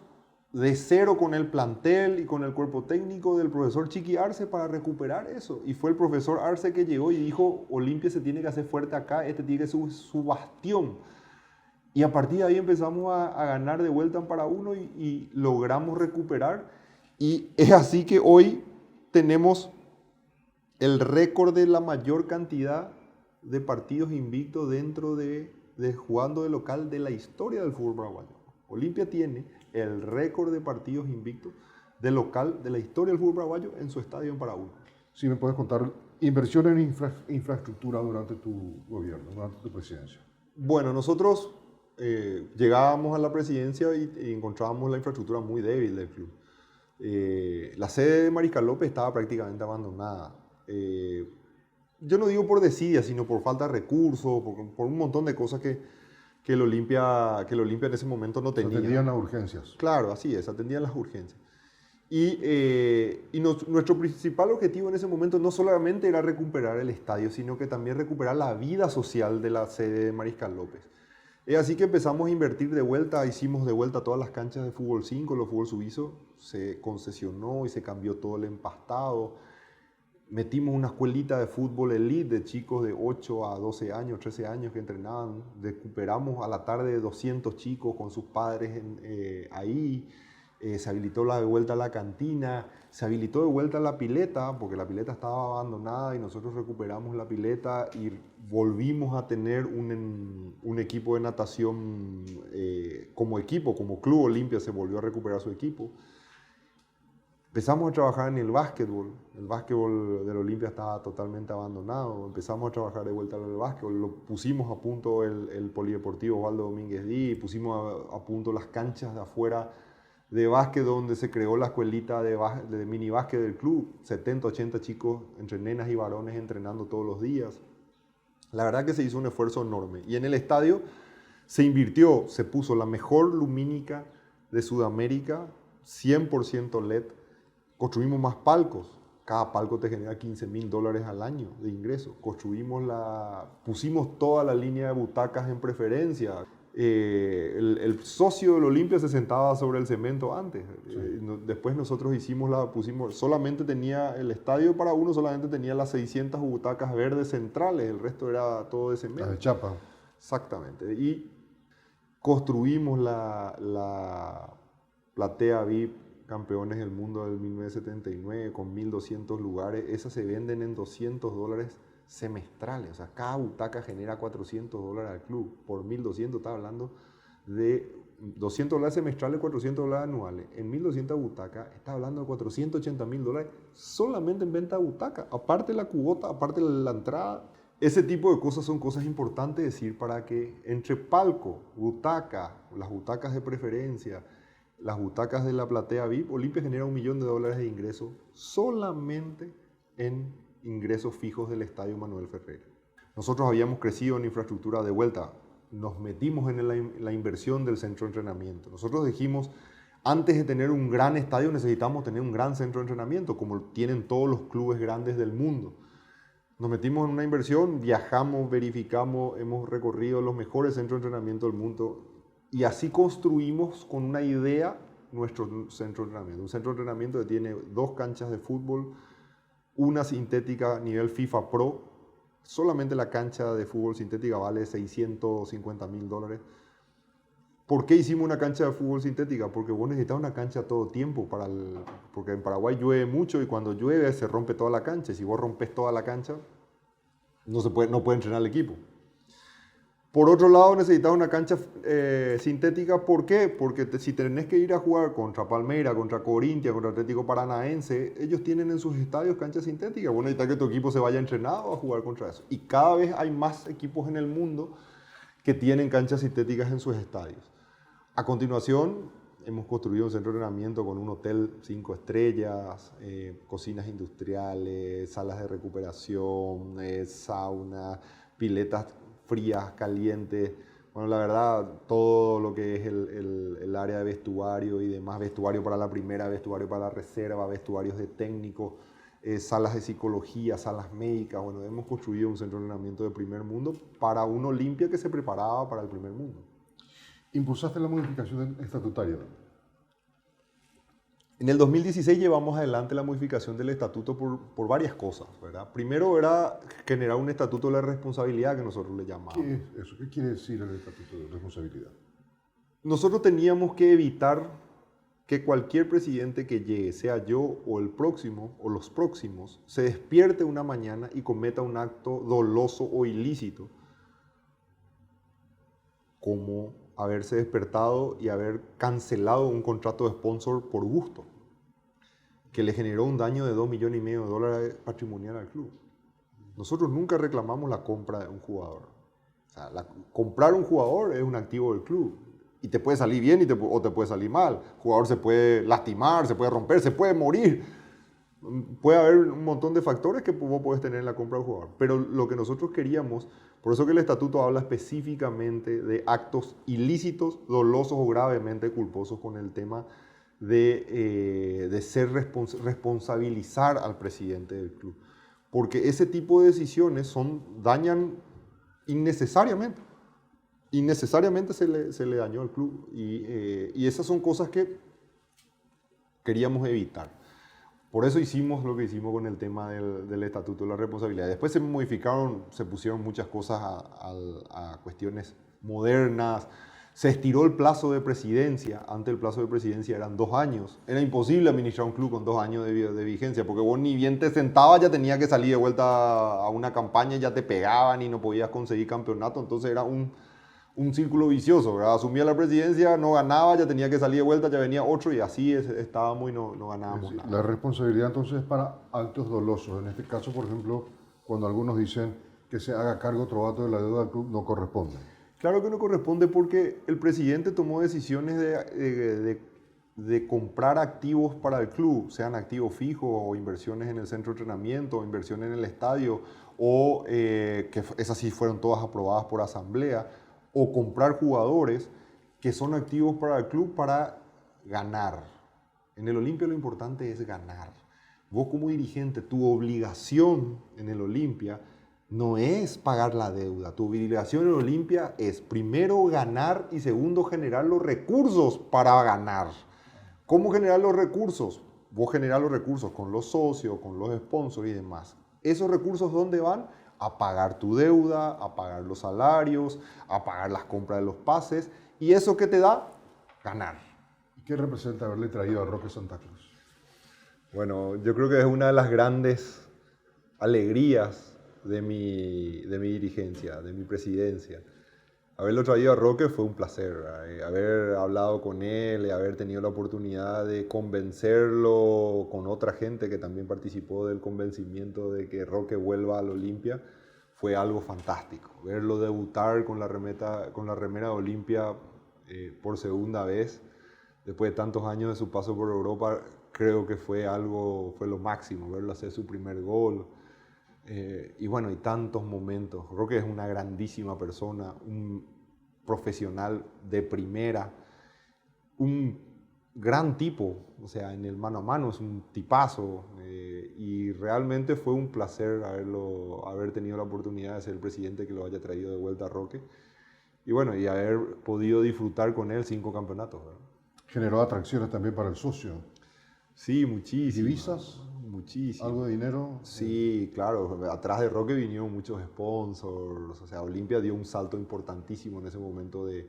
de cero con el plantel y con el cuerpo técnico del profesor Chiqui Arce para recuperar eso. Y fue el profesor Arce que llegó y dijo: Olimpia se tiene que hacer fuerte acá, este tiene que ser su bastión. Y a partir de ahí empezamos a ganar de vuelta en para uno y logramos recuperar. Y es así que hoy tenemos el récord de la mayor cantidad de partidos invictos dentro de jugando de local de la historia del fútbol paraguayo. Olimpia tiene el récord de partidos invictos de local de la historia del fútbol paraguayo en su estadio en Paraguay. Sí, me puedes contar inversión en infraestructura durante tu gobierno, durante tu presidencia. Bueno, nosotros llegábamos a la presidencia y encontrábamos la infraestructura muy débil del club. La sede de Mariscal López estaba prácticamente abandonada. Yo no digo por desidia, sino por falta de recursos, por un montón de cosas que el Olimpia en ese momento no tenía. Atendían las urgencias. Claro, así es, atendían las urgencias. Y nuestro principal objetivo en ese momento no solamente era recuperar el estadio, sino que también recuperar la vida social de la sede de Mariscal López. Es así que empezamos a invertir de vuelta, hicimos de vuelta todas las canchas de fútbol 5, los fútbol suizo, se concesionó y se cambió todo el empastado. Metimos una escuelita de fútbol elite de chicos de 8 a 12 años, 13 años que entrenaban. Recuperamos a la tarde 200 chicos con sus padres ahí. Se habilitó de vuelta la cantina, se habilitó de vuelta la pileta, porque la pileta estaba abandonada y nosotros recuperamos la pileta y volvimos a tener un equipo de natación como equipo, como Club Olimpia se volvió a recuperar su equipo. Empezamos a trabajar en el básquetbol. El básquetbol del Olimpia estaba totalmente abandonado. Empezamos a trabajar de vuelta en el básquetbol. Lo pusimos a punto el polideportivo Osvaldo Domínguez Díaz. Pusimos a punto las canchas de afuera de básquet donde se creó la escuelita de mini básquet del club. 70, 80 chicos, entre nenas y varones, entrenando todos los días. La verdad que se hizo un esfuerzo enorme. Y en el estadio se invirtió, se puso la mejor lumínica de Sudamérica, 100% LED. Construimos más palcos. Cada palco te genera $15,000 al año de ingreso. Pusimos toda la línea de butacas en preferencia. El socio del Olimpia se sentaba sobre el cemento antes. Sí. Después nosotros pusimos, solamente tenía el estadio para uno, solamente tenía las 600 butacas verdes centrales, el resto era todo de cemento. La de chapa. Exactamente. Y construimos la platea VIP campeones del mundo del 1979 con 1.200 lugares. Esas se venden en $200 semestrales. O sea, cada butaca genera $400 al club. Por 1.200 está hablando de $200 semestrales, $400 anuales. En 1.200 butacas está hablando de $480,000 solamente en venta de butaca. Aparte la cuota, aparte la entrada. Ese tipo de cosas son cosas importantes decir para que entre palco, butaca, las butacas de preferencia, las butacas de la platea VIP, Olimpia genera $1 millón de ingresos solamente en ingresos fijos del Estadio Manuel Ferrera. Nosotros habíamos crecido en infraestructura de vuelta, nos metimos en la inversión del centro de entrenamiento. Nosotros dijimos, antes de tener un gran estadio necesitamos tener un gran centro de entrenamiento, como tienen todos los clubes grandes del mundo. Nos metimos en una inversión, viajamos, verificamos, hemos recorrido los mejores centros de entrenamiento del mundo. Y así construimos con una idea nuestro centro de entrenamiento. Un centro de entrenamiento que tiene 2 canchas de fútbol, una sintética a nivel FIFA Pro. Solamente la cancha de fútbol sintética vale $650,000. ¿Por qué hicimos una cancha de fútbol sintética? Porque vos necesitas una cancha todo tiempo. Porque en Paraguay llueve mucho y cuando llueve se rompe toda la cancha. Y si vos rompes toda la cancha, no puede entrenar el equipo. Por otro lado, necesitas una cancha sintética. ¿Por qué? Porque si tenés que ir a jugar contra Palmeiras, contra Corinthians, contra Atlético Paranaense, ellos tienen en sus estadios canchas sintéticas. Vos necesitas que tu equipo se vaya entrenado a jugar contra eso. Y cada vez hay más equipos en el mundo que tienen canchas sintéticas en sus estadios. A continuación, hemos construido un centro de entrenamiento con un hotel 5 estrellas, cocinas industriales, salas de recuperación, sauna, piletas frías, calientes. Bueno, la verdad, todo lo que es el área de vestuario y demás, vestuario para la primera, vestuario para la reserva, vestuarios de técnicos, salas de psicología, salas médicas. Bueno, hemos construido un centro de entrenamiento de primer mundo para un Olimpia que se preparaba para el primer mundo. ¿Impulsaste la modificación estatutaria? En el 2016 llevamos adelante la modificación del estatuto por varias cosas, ¿verdad? Primero era generar un estatuto de la responsabilidad que nosotros le llamamos. ¿Qué es eso? ¿Qué quiere decir el estatuto de responsabilidad? Nosotros teníamos que evitar que cualquier presidente que llegue, sea yo o el próximo o los próximos, se despierte una mañana y cometa un acto doloso o ilícito, como haberse despertado y haber cancelado un contrato de sponsor por gusto, que le generó un daño de $2,5 millones patrimonial al club. Nosotros nunca reclamamos la compra de un jugador. O sea, comprar un jugador es un activo del club. Y te puede salir bien o te puede salir mal. El jugador se puede lastimar, se puede romper, se puede morir. Puede haber un montón de factores que vos podés tener en la compra de un jugador. Pero lo que nosotros queríamos, por eso que el estatuto habla específicamente de actos ilícitos, dolosos o gravemente culposos con el tema de responsabilizar al presidente del club. Porque ese tipo de decisiones dañan innecesariamente. Innecesariamente se le dañó al club. Y esas son cosas que queríamos evitar. Por eso hicimos lo que hicimos con el tema del estatuto de la responsabilidad. Después se pusieron muchas cosas a cuestiones modernas. Se estiró el plazo de presidencia. Antes el plazo de presidencia eran 2 años. Era imposible administrar un club con 2 años de vigencia, porque vos ni bien te sentabas, ya tenías que salir de vuelta a una campaña, ya te pegaban y no podías conseguir campeonato. Entonces era un un círculo vicioso, ¿verdad? Asumía la presidencia, no ganaba, ya tenía que salir de vuelta, ya venía otro y así estábamos y no ganábamos nada. La responsabilidad entonces es para actos dolosos. En este caso, por ejemplo, cuando algunos dicen que se haga cargo otro vato de la deuda del club, no corresponde. Claro que no corresponde porque el presidente tomó decisiones de comprar activos para el club, sean activos fijos o inversiones en el centro de entrenamiento, o inversiones en el estadio, o que esas sí fueron todas aprobadas por asamblea, o comprar jugadores que son activos para el club para ganar. En el Olimpia lo importante es ganar. Vos como dirigente, tu obligación en el Olimpia no es pagar la deuda. Tu obligación en Olimpia es primero ganar y segundo generar los recursos para ganar. ¿Cómo generar los recursos? Vos generás los recursos con los socios, con los sponsors y demás. ¿Esos recursos dónde van? A pagar tu deuda, a pagar los salarios, a pagar las compras de los pases. ¿Y eso qué te da? Ganar. ¿Y qué representa haberle traído a Roque Santa Cruz? Bueno, yo creo que es una de las grandes alegrías de mi dirigencia, de mi presidencia. Haberlo traído a Roque fue un placer, haber hablado con él, haber tenido la oportunidad de convencerlo con otra gente que también participó del convencimiento de que Roque vuelva al Olimpia, fue algo fantástico. Verlo debutar con la remera de Olimpia por segunda vez, después de tantos años de su paso por Europa, creo que fue lo máximo, verlo hacer su primer gol. Y bueno, y tantos momentos. Roque es una grandísima persona, un profesional de primera, un gran tipo, o sea, en el mano a mano es un tipazo, y realmente fue un placer haber tenido la oportunidad de ser el presidente que lo haya traído de vuelta a Roque, y bueno, y haber podido disfrutar con él 5 campeonatos, ¿verdad? Generó atracciones también para el socio. Sí, muchísimo. ¿Divisas? Muchísimo. ¿Algo de dinero? Sí, claro. Atrás de Roque vinieron muchos sponsors. O sea, Olimpia dio un salto importantísimo en ese momento de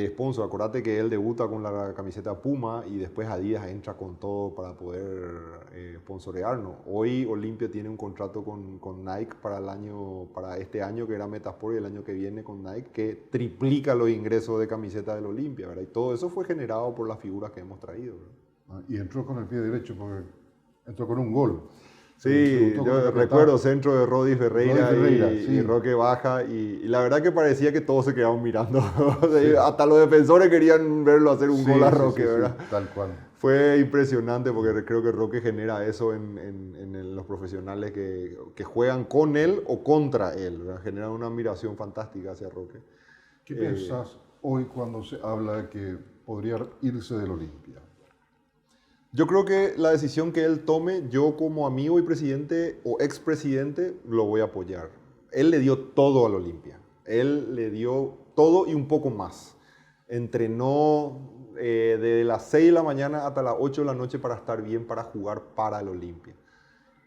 sponsor. Acordate que él debuta con la camiseta Puma y después Adidas entra con todo para poder sponsorearnos. Hoy Olimpia tiene un contrato con Nike para este año, que era Metasport, y el año que viene con Nike, que triplica los ingresos de camiseta del Olimpia, ¿verdad? Y todo eso fue generado por las figuras que hemos traído, ¿verdad? Y entró con el pie derecho porque entró con un gol. Sí, yo recuerdo centro de Rodi Ferreira, sí. Y Roque baja, y la verdad que parecía que todos se quedaban mirando. Sí. Hasta los defensores querían verlo hacer un gol a Roque, ¿verdad? Sí, tal cual. Fue impresionante porque creo que Roque genera eso en los profesionales que juegan con él o contra él, ¿verdad? Genera una admiración fantástica hacia Roque. ¿Qué pensás hoy cuando se habla de que podría irse del Olimpia? Yo creo que la decisión que él tome, yo como amigo y presidente o expresidente, lo voy a apoyar. Él le dio todo al Olimpia. Él le dio todo y un poco más. Entrenó de las 6 de la mañana hasta las 8 de la noche para estar bien, para jugar para el Olimpia.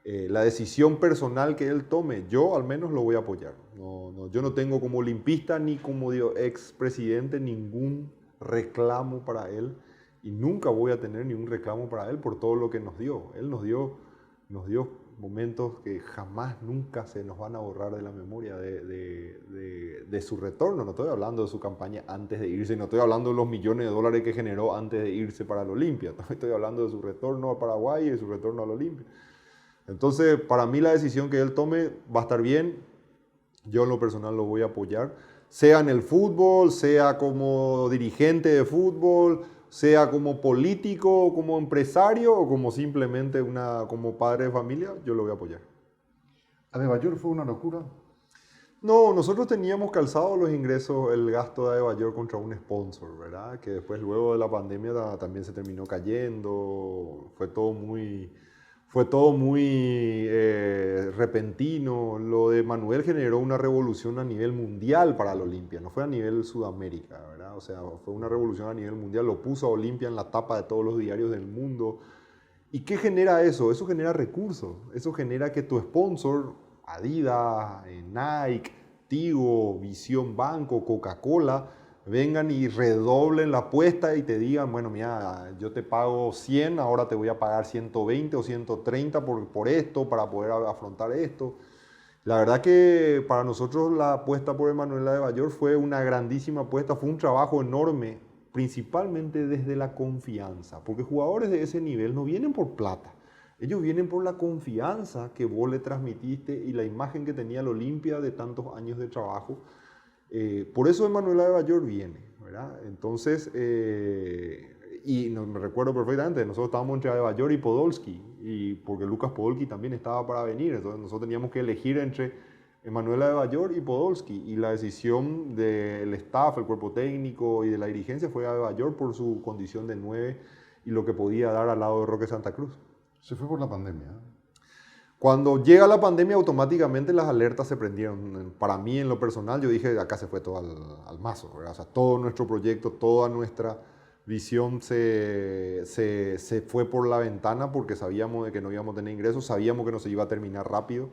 La decisión personal que él tome, yo al menos lo voy a apoyar. Yo no tengo como olimpista ni como expresidente ningún reclamo para él. Y nunca voy a tener ningún reclamo para él por todo lo que nos dio. Él nos dio momentos que jamás, nunca se nos van a borrar de la memoria de su retorno. No estoy hablando de su campaña antes de irse, no estoy hablando de los millones de dólares que generó antes de irse para el Olimpia. Estoy hablando de su retorno a Paraguay y de su retorno al Olimpia. Entonces, para mí la decisión que él tome va a estar bien. Yo en lo personal lo voy a apoyar. Sea en el fútbol, sea como dirigente de fútbol, sea como político, como empresario o como simplemente como padre de familia, yo lo voy a apoyar. ¿Adebayor fue una locura? No, nosotros teníamos calzado los ingresos, el gasto de Adebayor contra un sponsor, ¿verdad? Que después, luego de la pandemia, también se terminó cayendo. Fue todo muy repentino. Lo de Manuel generó una revolución a nivel mundial para el Olimpia, no fue a nivel Sudamérica, ¿verdad? O sea, fue una revolución a nivel mundial, lo puso a Olimpia en la tapa de todos los diarios del mundo. ¿Y qué genera eso? Eso genera recursos, eso genera que tu sponsor, Adidas, Nike, Tigo, Visión Banco, Coca-Cola, vengan y redoblen la apuesta y te digan, bueno, mira, yo te pago 100, ahora te voy a pagar 120 o 130 por esto, para poder afrontar esto. La verdad que para nosotros la apuesta por Emanuel Adebayor fue una grandísima apuesta, fue un trabajo enorme, principalmente desde la confianza, porque jugadores de ese nivel no vienen por plata, ellos vienen por la confianza que vos le transmitiste y la imagen que tenía el Olimpia de tantos años de trabajo. Por eso Emanuel Adebayor viene, ¿verdad? Entonces, y no, me recuerdo perfectamente, nosotros estábamos entre Adebayor y Podolski, y porque Lucas Podolski también estaba para venir, entonces nosotros teníamos que elegir entre Emanuel Adebayor y Podolski, y la decisión del staff, el cuerpo técnico y de la dirigencia fue Adebayor por su condición de 9 y lo que podía dar al lado de Roque Santa Cruz. Se fue por la pandemia. Cuando llega la pandemia, automáticamente las alertas se prendieron. Para mí, en lo personal, yo dije, acá se fue todo al mazo, ¿verdad? O sea, todo nuestro proyecto, toda nuestra visión se fue por la ventana porque sabíamos de que no íbamos a tener ingresos, sabíamos que no se iba a terminar rápido.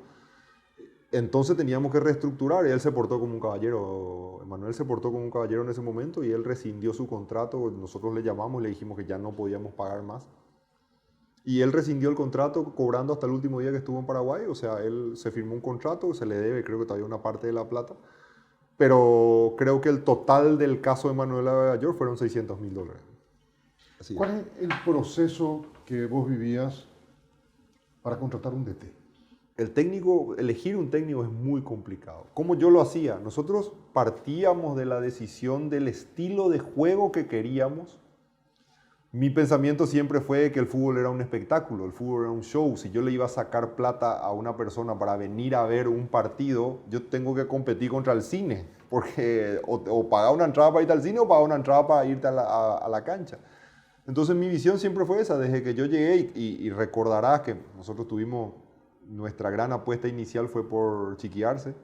Entonces teníamos que reestructurar y él se portó como un caballero. Emanuel se portó como un caballero en ese momento y él rescindió su contrato. Nosotros le llamamos y le dijimos que ya no podíamos pagar más. Y él rescindió el contrato cobrando hasta el último día que estuvo en Paraguay. O sea, él se firmó un contrato, se le debe creo que todavía una parte de la plata. Pero creo que el total del caso de Emanuel Adebayor fueron $600.000. Así ¿Cuál es el proceso que vos vivías para contratar un DT? El técnico, elegir un técnico es muy complicado. ¿Cómo yo lo hacía? Nosotros partíamos de la decisión del estilo de juego que queríamos. Mi pensamiento siempre fue que el fútbol era un espectáculo, el fútbol era un show. Si yo le iba a sacar plata a una persona para venir a ver un partido, yo tengo que competir contra el cine, porque o pagar una entrada para irte al cine o pagar una entrada para irte a la cancha. Entonces mi visión siempre fue esa, desde que yo llegué, y recordarás que nosotros tuvimos, nuestra gran apuesta inicial fue por Chiqui Arce.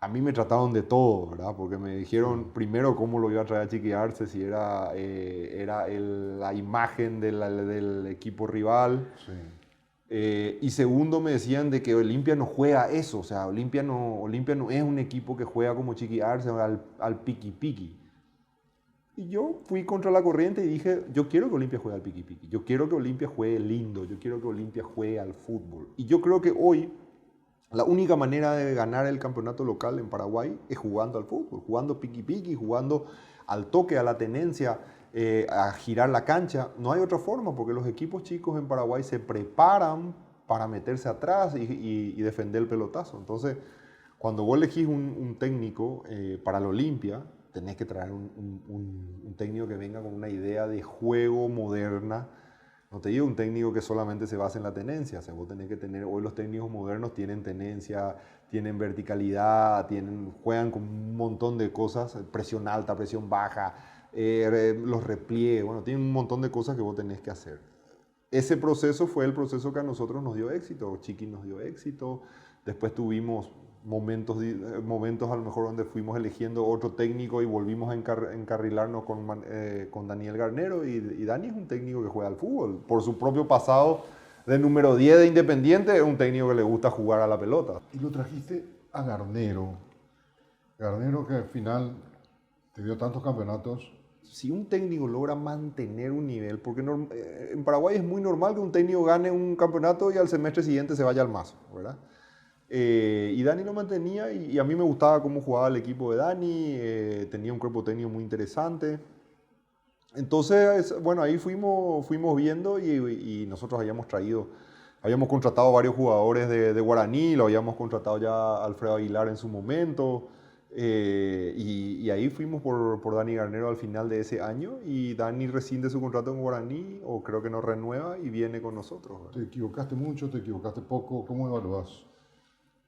A mí me trataron de todo, ¿verdad? Porque me dijeron primero cómo lo iba a traer a Chiqui Arce, si era la imagen del equipo rival. Sí. Y segundo me decían de que Olimpia no juega eso, o sea, Olimpia no es un equipo que juega como Chiqui Arce al piqui-piqui. Y yo fui contra la corriente y dije, yo quiero que Olimpia juegue al piqui-piqui, yo quiero que Olimpia juegue lindo, yo quiero que Olimpia juegue al fútbol. Y yo creo que hoy la única manera de ganar el campeonato local en Paraguay es jugando al fútbol, jugando piqui-piqui, jugando al toque, a la tenencia, a girar la cancha. No hay otra forma porque los equipos chicos en Paraguay se preparan para meterse atrás y defender el pelotazo. Entonces, cuando vos elegís un técnico para el Olimpia, tenés que traer un técnico que venga con una idea de juego moderna. No te digo un técnico que solamente se basa en la tenencia. O sea, vos tenés que tener, hoy los técnicos modernos tienen tenencia, tienen verticalidad, juegan con un montón de cosas, presión alta, presión baja, los repliegues, bueno, tienen un montón de cosas que vos tenés que hacer. Ese proceso fue el proceso que a nosotros nos dio éxito, Chiqui nos dio éxito, después tuvimos momentos a lo mejor donde fuimos eligiendo otro técnico y volvimos a encarrilarnos con Daniel Garnero y Dani es un técnico que juega al fútbol. Por su propio pasado de número 10 de Independiente, es un técnico que le gusta jugar a la pelota. Y lo trajiste a Garnero. Garnero que al final te dio tantos campeonatos. Si un técnico logra mantener un nivel, porque en Paraguay es muy normal que un técnico gane un campeonato y al semestre siguiente se vaya al mazo, ¿verdad? Y Dani lo mantenía y a mí me gustaba cómo jugaba el equipo de Dani, tenía un cuerpo técnico muy interesante. Entonces, bueno, ahí fuimos viendo y nosotros habíamos contratado varios jugadores de Guaraní, lo habíamos contratado ya a Alfredo Aguilar en su momento, y ahí fuimos por Dani Garnero al final de ese año y Dani rescinde su contrato en Guaraní, o creo que no renueva y viene con nosotros, ¿verdad? ¿Te equivocaste mucho? ¿Te equivocaste poco? ¿Cómo evaluás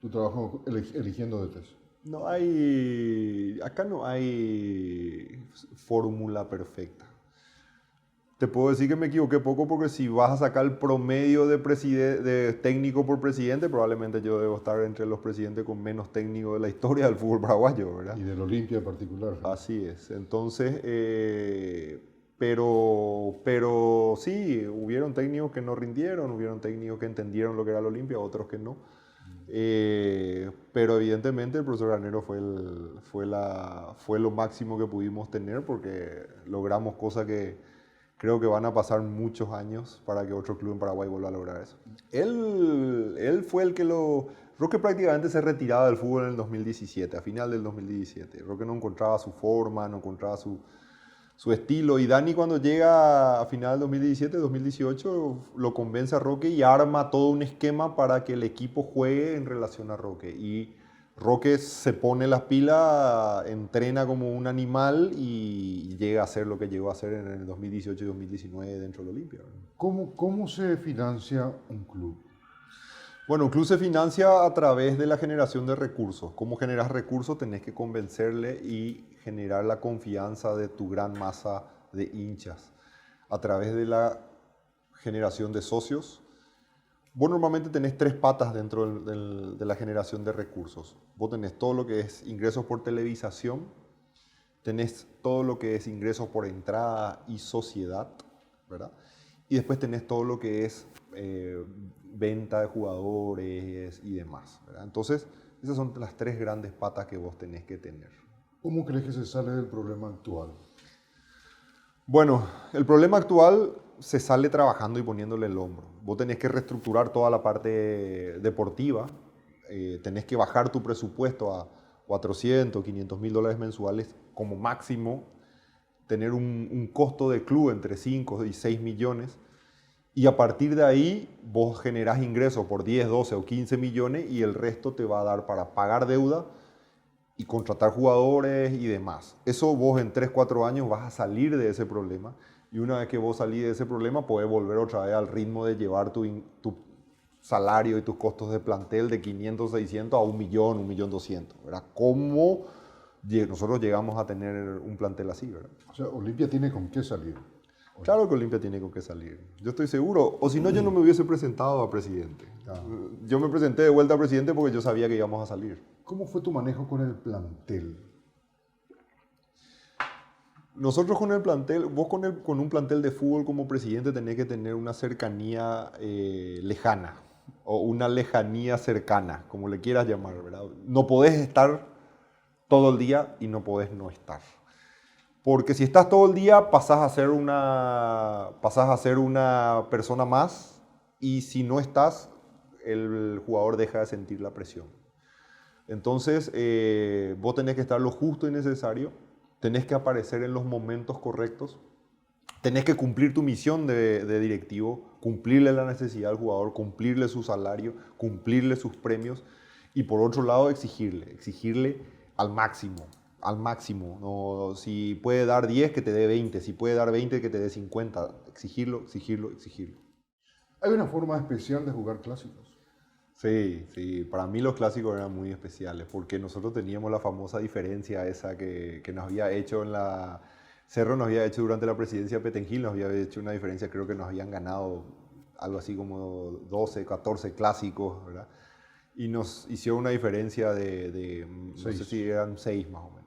tu trabajo eligiendo DTs? Acá no hay fórmula perfecta. Te puedo decir que me equivoqué poco porque si vas a sacar el promedio de técnico por presidente, probablemente yo debo estar entre los presidentes con menos técnicos de la historia del fútbol paraguayo, ¿verdad? Y del Olimpia en particular. Así es. Entonces, pero sí, hubieron técnicos que no rindieron, hubieron técnicos que entendieron lo que era el Olimpia, otros que no. Pero evidentemente el profesor Garnero fue lo máximo que pudimos tener porque logramos cosas que creo que van a pasar muchos años para que otro club en Paraguay vuelva a lograr eso. Él fue el que Roque prácticamente se retiraba del fútbol en el 2017, a final del 2017. Roque no encontraba su forma, no encontraba su estilo. Y Dani cuando llega a final del 2017, 2018, lo convence a Roque y arma todo un esquema para que el equipo juegue en relación a Roque. Y Roque se pone las pilas, entrena como un animal y llega a hacer lo que llegó a hacer en el 2018 y 2019 dentro del Olimpia. ¿Cómo se financia un club? Bueno, un club se financia a través de la generación de recursos. ¿Cómo generas recursos? Tenés que convencerle y generar la confianza de tu gran masa de hinchas. A través de la generación de socios. Vos normalmente tenés 3 patas dentro de la generación de recursos. Vos tenés todo lo que es ingresos por televisación, tenés todo lo que es ingresos por entrada y sociedad, ¿verdad? Y después tenés todo lo que es venta de jugadores y demás, ¿verdad? Entonces, esas son las 3 grandes patas que vos tenés que tener. ¿Cómo crees que se sale del problema actual? Bueno, el problema actual se sale trabajando y poniéndole el hombro. Vos tenés que reestructurar toda la parte deportiva, tenés que bajar tu presupuesto a 400, 500 mil dólares mensuales como máximo, tener un costo de club entre 5 y 6 millones, y a partir de ahí vos generás ingresos por 10, 12 o 15 millones y el resto te va a dar para pagar deuda y contratar jugadores y demás. Eso vos en 3, 4 años vas a salir de ese problema y una vez que vos salís de ese problema podés volver otra vez al ritmo de llevar tu salario y tus costos de plantel de 500, 600 a 1 millón, 1 millón 200, ¿verdad? ¿Cómo nosotros llegamos a tener un plantel así, ¿verdad? O sea, Olimpia tiene con qué salir. Claro que Olimpia tiene con qué salir. Yo estoy seguro. O si no, yo no me hubiese presentado a presidente. Yo me presenté de vuelta a presidente porque yo sabía que íbamos a salir. ¿Cómo fue tu manejo con el plantel? Nosotros con el plantel, vos con un plantel de fútbol como presidente tenés que tener una cercanía lejana o una lejanía cercana, como le quieras llamar, ¿verdad? No podés estar todo el día y no podés no estar. Porque si estás todo el día pasás a ser una persona más y si no estás, el jugador deja de sentir la presión. Entonces, vos tenés que estar lo justo y necesario, tenés que aparecer en los momentos correctos, tenés que cumplir tu misión de directivo, cumplirle la necesidad al jugador, cumplirle su salario, cumplirle sus premios y por otro lado exigirle al máximo. Al máximo, no, si puede dar 10 que te dé 20, si puede dar 20 que te dé 50, exigirlo. ¿Hay una forma especial de jugar clásicos? Sí, para mí los clásicos eran muy especiales porque nosotros teníamos la famosa diferencia esa que nos había hecho Cerro nos había hecho durante la presidencia de Petengil, nos había hecho una diferencia, creo que nos habían ganado algo así como 12, 14 clásicos, ¿verdad? Y nos hicieron una diferencia no sé si eran 6 más o menos.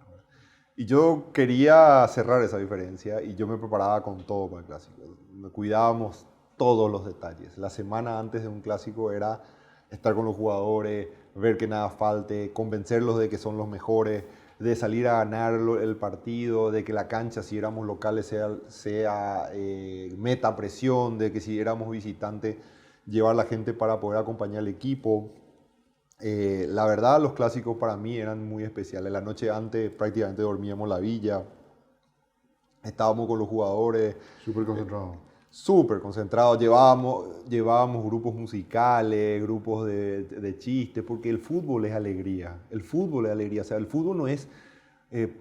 Y yo quería cerrar esa diferencia y yo me preparaba con todo para el clásico. Cuidábamos todos los detalles. La semana antes de un clásico era estar con los jugadores, ver que nada falte, convencerlos de que son los mejores, de salir a ganar el partido, de que la cancha, si éramos locales, sea meta presión, de que si éramos visitantes, llevar la gente para poder acompañar al equipo. La verdad, los clásicos para mí eran muy especiales. La noche antes prácticamente dormíamos en la villa, estábamos con los jugadores. Súper concentrados. Llevábamos grupos musicales, grupos de chistes, porque el fútbol es alegría. El fútbol es alegría. O sea, el fútbol no es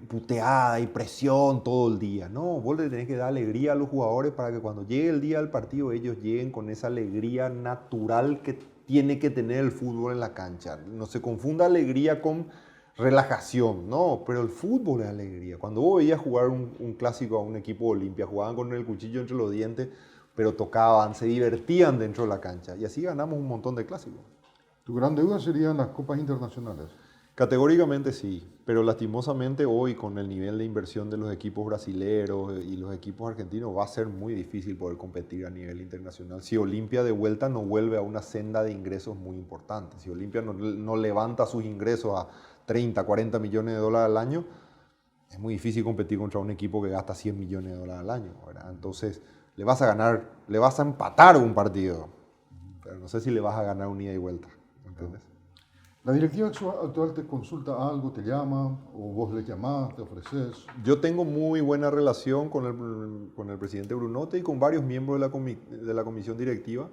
puteada y presión todo el día. No, vos le tenés que dar alegría a los jugadores para que cuando llegue el día del partido ellos lleguen con esa alegría natural que tiene que tener el fútbol en la cancha. No se confunda alegría con relajación, no, pero el fútbol es alegría. Cuando vos veías jugar un clásico a un equipo Olimpia, jugaban con el cuchillo entre los dientes, pero tocaban, se divertían dentro de la cancha y así ganamos un montón de clásicos. ¿Tu gran deuda serían las copas internacionales? Categóricamente sí, pero lastimosamente hoy con el nivel de inversión de los equipos brasileños y los equipos argentinos va a ser muy difícil poder competir a nivel internacional. Si Olimpia de vuelta no vuelve a una senda de ingresos muy importante, si Olimpia no levanta sus ingresos a 30, 40 millones de dólares al año, es muy difícil competir contra un equipo que gasta 100 millones de dólares al año, ¿verdad? Entonces le vas a empatar un partido, pero no sé si le vas a ganar un ida y vuelta, ¿entiendes? ¿La directiva actual te consulta algo, te llama, o vos le llamás, te ofreces? Yo tengo muy buena relación con el presidente Brunote y con varios miembros de la comisión directiva,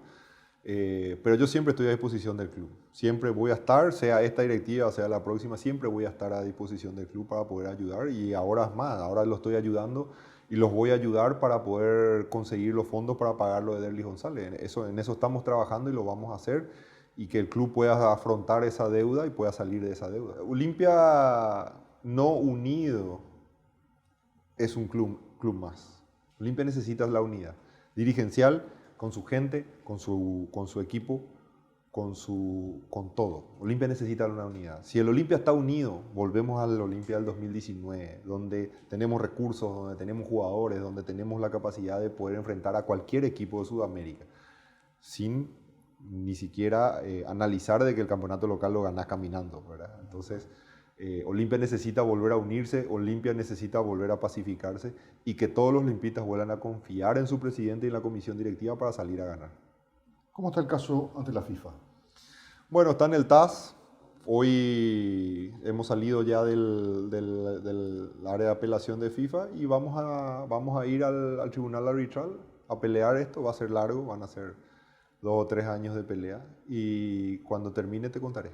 pero yo siempre estoy a disposición del club. Siempre voy a estar, sea esta directiva, sea la próxima, siempre voy a estar a disposición del club para poder ayudar, y ahora es más, ahora lo estoy ayudando y los voy a ayudar para poder conseguir los fondos para pagar lo de Derlis González. En eso estamos trabajando y lo vamos a hacer, y que el club pueda afrontar esa deuda y pueda salir de esa deuda. Olimpia no unido es un club más. Olimpia necesita la unidad dirigencial, con su gente, con su equipo, con todo. Olimpia necesita una unidad. Si el Olimpia está unido, volvemos al Olimpia del 2019, donde tenemos recursos, donde tenemos jugadores, donde tenemos la capacidad de poder enfrentar a cualquier equipo de Sudamérica, sin ni siquiera analizar de que el campeonato local lo ganás caminando, ¿verdad? Entonces, Olimpia necesita volver a unirse, Olimpia necesita volver a pacificarse, y que todos los olimpistas vuelvan a confiar en su presidente y en la comisión directiva para salir a ganar. ¿Cómo está el caso ante la FIFA? Bueno, está en el TAS. Hoy hemos salido ya del área de apelación de FIFA y vamos a ir al tribunal arbitral a pelear esto. Va a ser largo, van a ser 2 o 3 años de pelea, y cuando termine te contaré.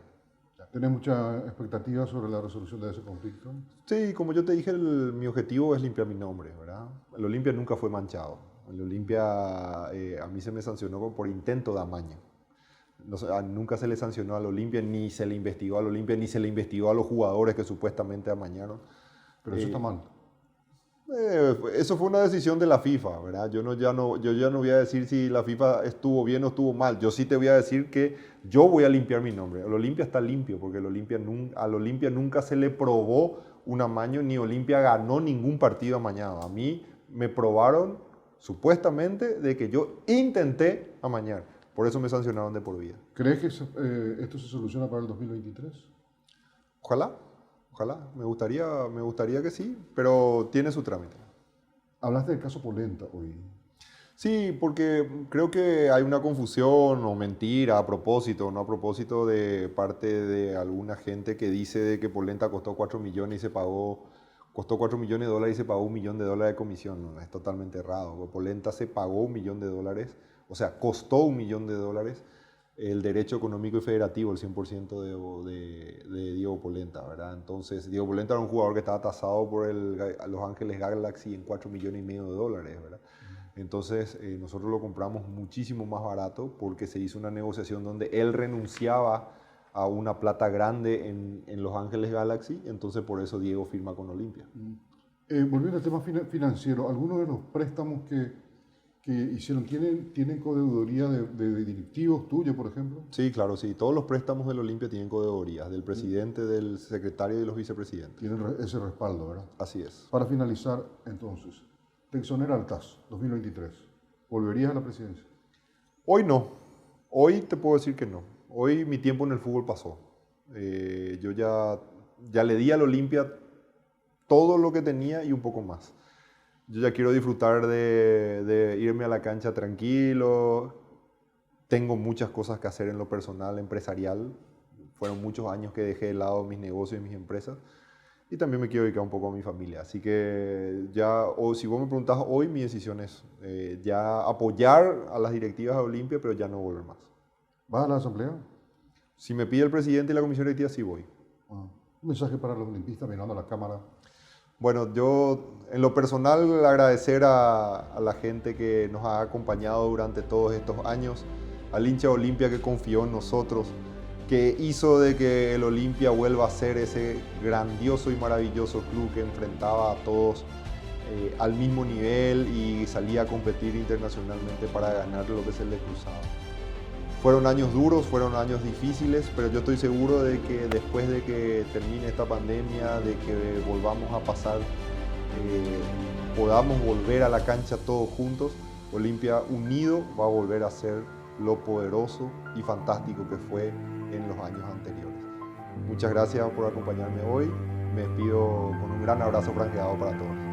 ¿Tienes mucha expectativa sobre la resolución de ese conflicto? Sí, como yo te dije, mi objetivo es limpiar mi nombre, ¿verdad? El Olimpia nunca fue manchado. El Olimpia, a mí se me sancionó por intento de amaño. No, nunca se le sancionó al Olimpia, ni se le investigó al Olimpia, ni se le investigó a los jugadores que supuestamente amañaron. Pero eso está mal. Eso fue una decisión de la FIFA, ¿verdad? Yo ya no voy a decir si la FIFA estuvo bien o estuvo mal. Yo sí te voy a decir que yo voy a limpiar mi nombre. El Olimpia está limpio, porque al Olimpia nunca se le probó un amaño, ni Olimpia ganó ningún partido amañado. A mí me probaron supuestamente de que yo intenté amañar. Por eso me sancionaron de por vida. ¿Crees que esto se soluciona para el 2023? Ojalá. Me gustaría que sí, pero tiene su trámite. Hablaste del caso Polenta hoy. Sí, porque creo que hay una confusión o mentira a propósito, no a propósito, de parte de alguna gente que dice de que Polenta costó 4 millones y costó 4 millones de dólares y se pagó $1 millón de comisión. No, es totalmente errado. Polenta se pagó $1 millón, o sea, costó $1 millón, el derecho económico y federativo, el 100% de Diego Polenta, ¿verdad? Entonces, Diego Polenta era un jugador que estaba tasado por Los Ángeles Galaxy en $4,5 millones, ¿verdad? Entonces, nosotros lo compramos muchísimo más barato, porque se hizo una negociación donde él renunciaba a una plata grande en Los Ángeles Galaxy, entonces por eso Diego firma con Olimpia. Volviendo al tema financiero, algunos de los préstamos que hicieron, ¿tienen codeudоría de directivos tuyos, por ejemplo? Sí, claro, sí. Todos los préstamos del Olimpia tienen codeudоrías, del presidente, del secretario y de los vicepresidentes. Tienen ese respaldo, ¿verdad? Así es. Para finalizar, entonces, te exonera el TAS 2023. ¿Volverías a la presidencia? Hoy no. Hoy te puedo decir que no. Hoy mi tiempo en el fútbol pasó. Yo ya le di al Olimpia todo lo que tenía y un poco más. Yo ya quiero disfrutar de irme a la cancha tranquilo. Tengo muchas cosas que hacer en lo personal, empresarial. Fueron muchos años que dejé de lado mis negocios y mis empresas. Y también me quiero dedicar un poco a mi familia. Así que si vos me preguntás hoy, mi decisión es ya apoyar a las directivas de Olimpia, pero ya no volver más. ¿Vas a la asamblea? Si me pide el presidente y la comisión directiva, sí voy. Un mensaje para los olimpistas mirando a la cámara. Bueno, yo en lo personal agradecer a la gente que nos ha acompañado durante todos estos años, al hincha Olimpia que confió en nosotros, que hizo de que el Olimpia vuelva a ser ese grandioso y maravilloso club que enfrentaba a todos al mismo nivel y salía a competir internacionalmente para ganar lo que se le cruzaba. Fueron años duros, fueron años difíciles, pero yo estoy seguro de que después de que termine esta pandemia, de que volvamos a pasar, podamos volver a la cancha todos juntos, Olimpia unido va a volver a ser lo poderoso y fantástico que fue en los años anteriores. Muchas gracias por acompañarme hoy. Me despido con un gran abrazo franqueado para todos.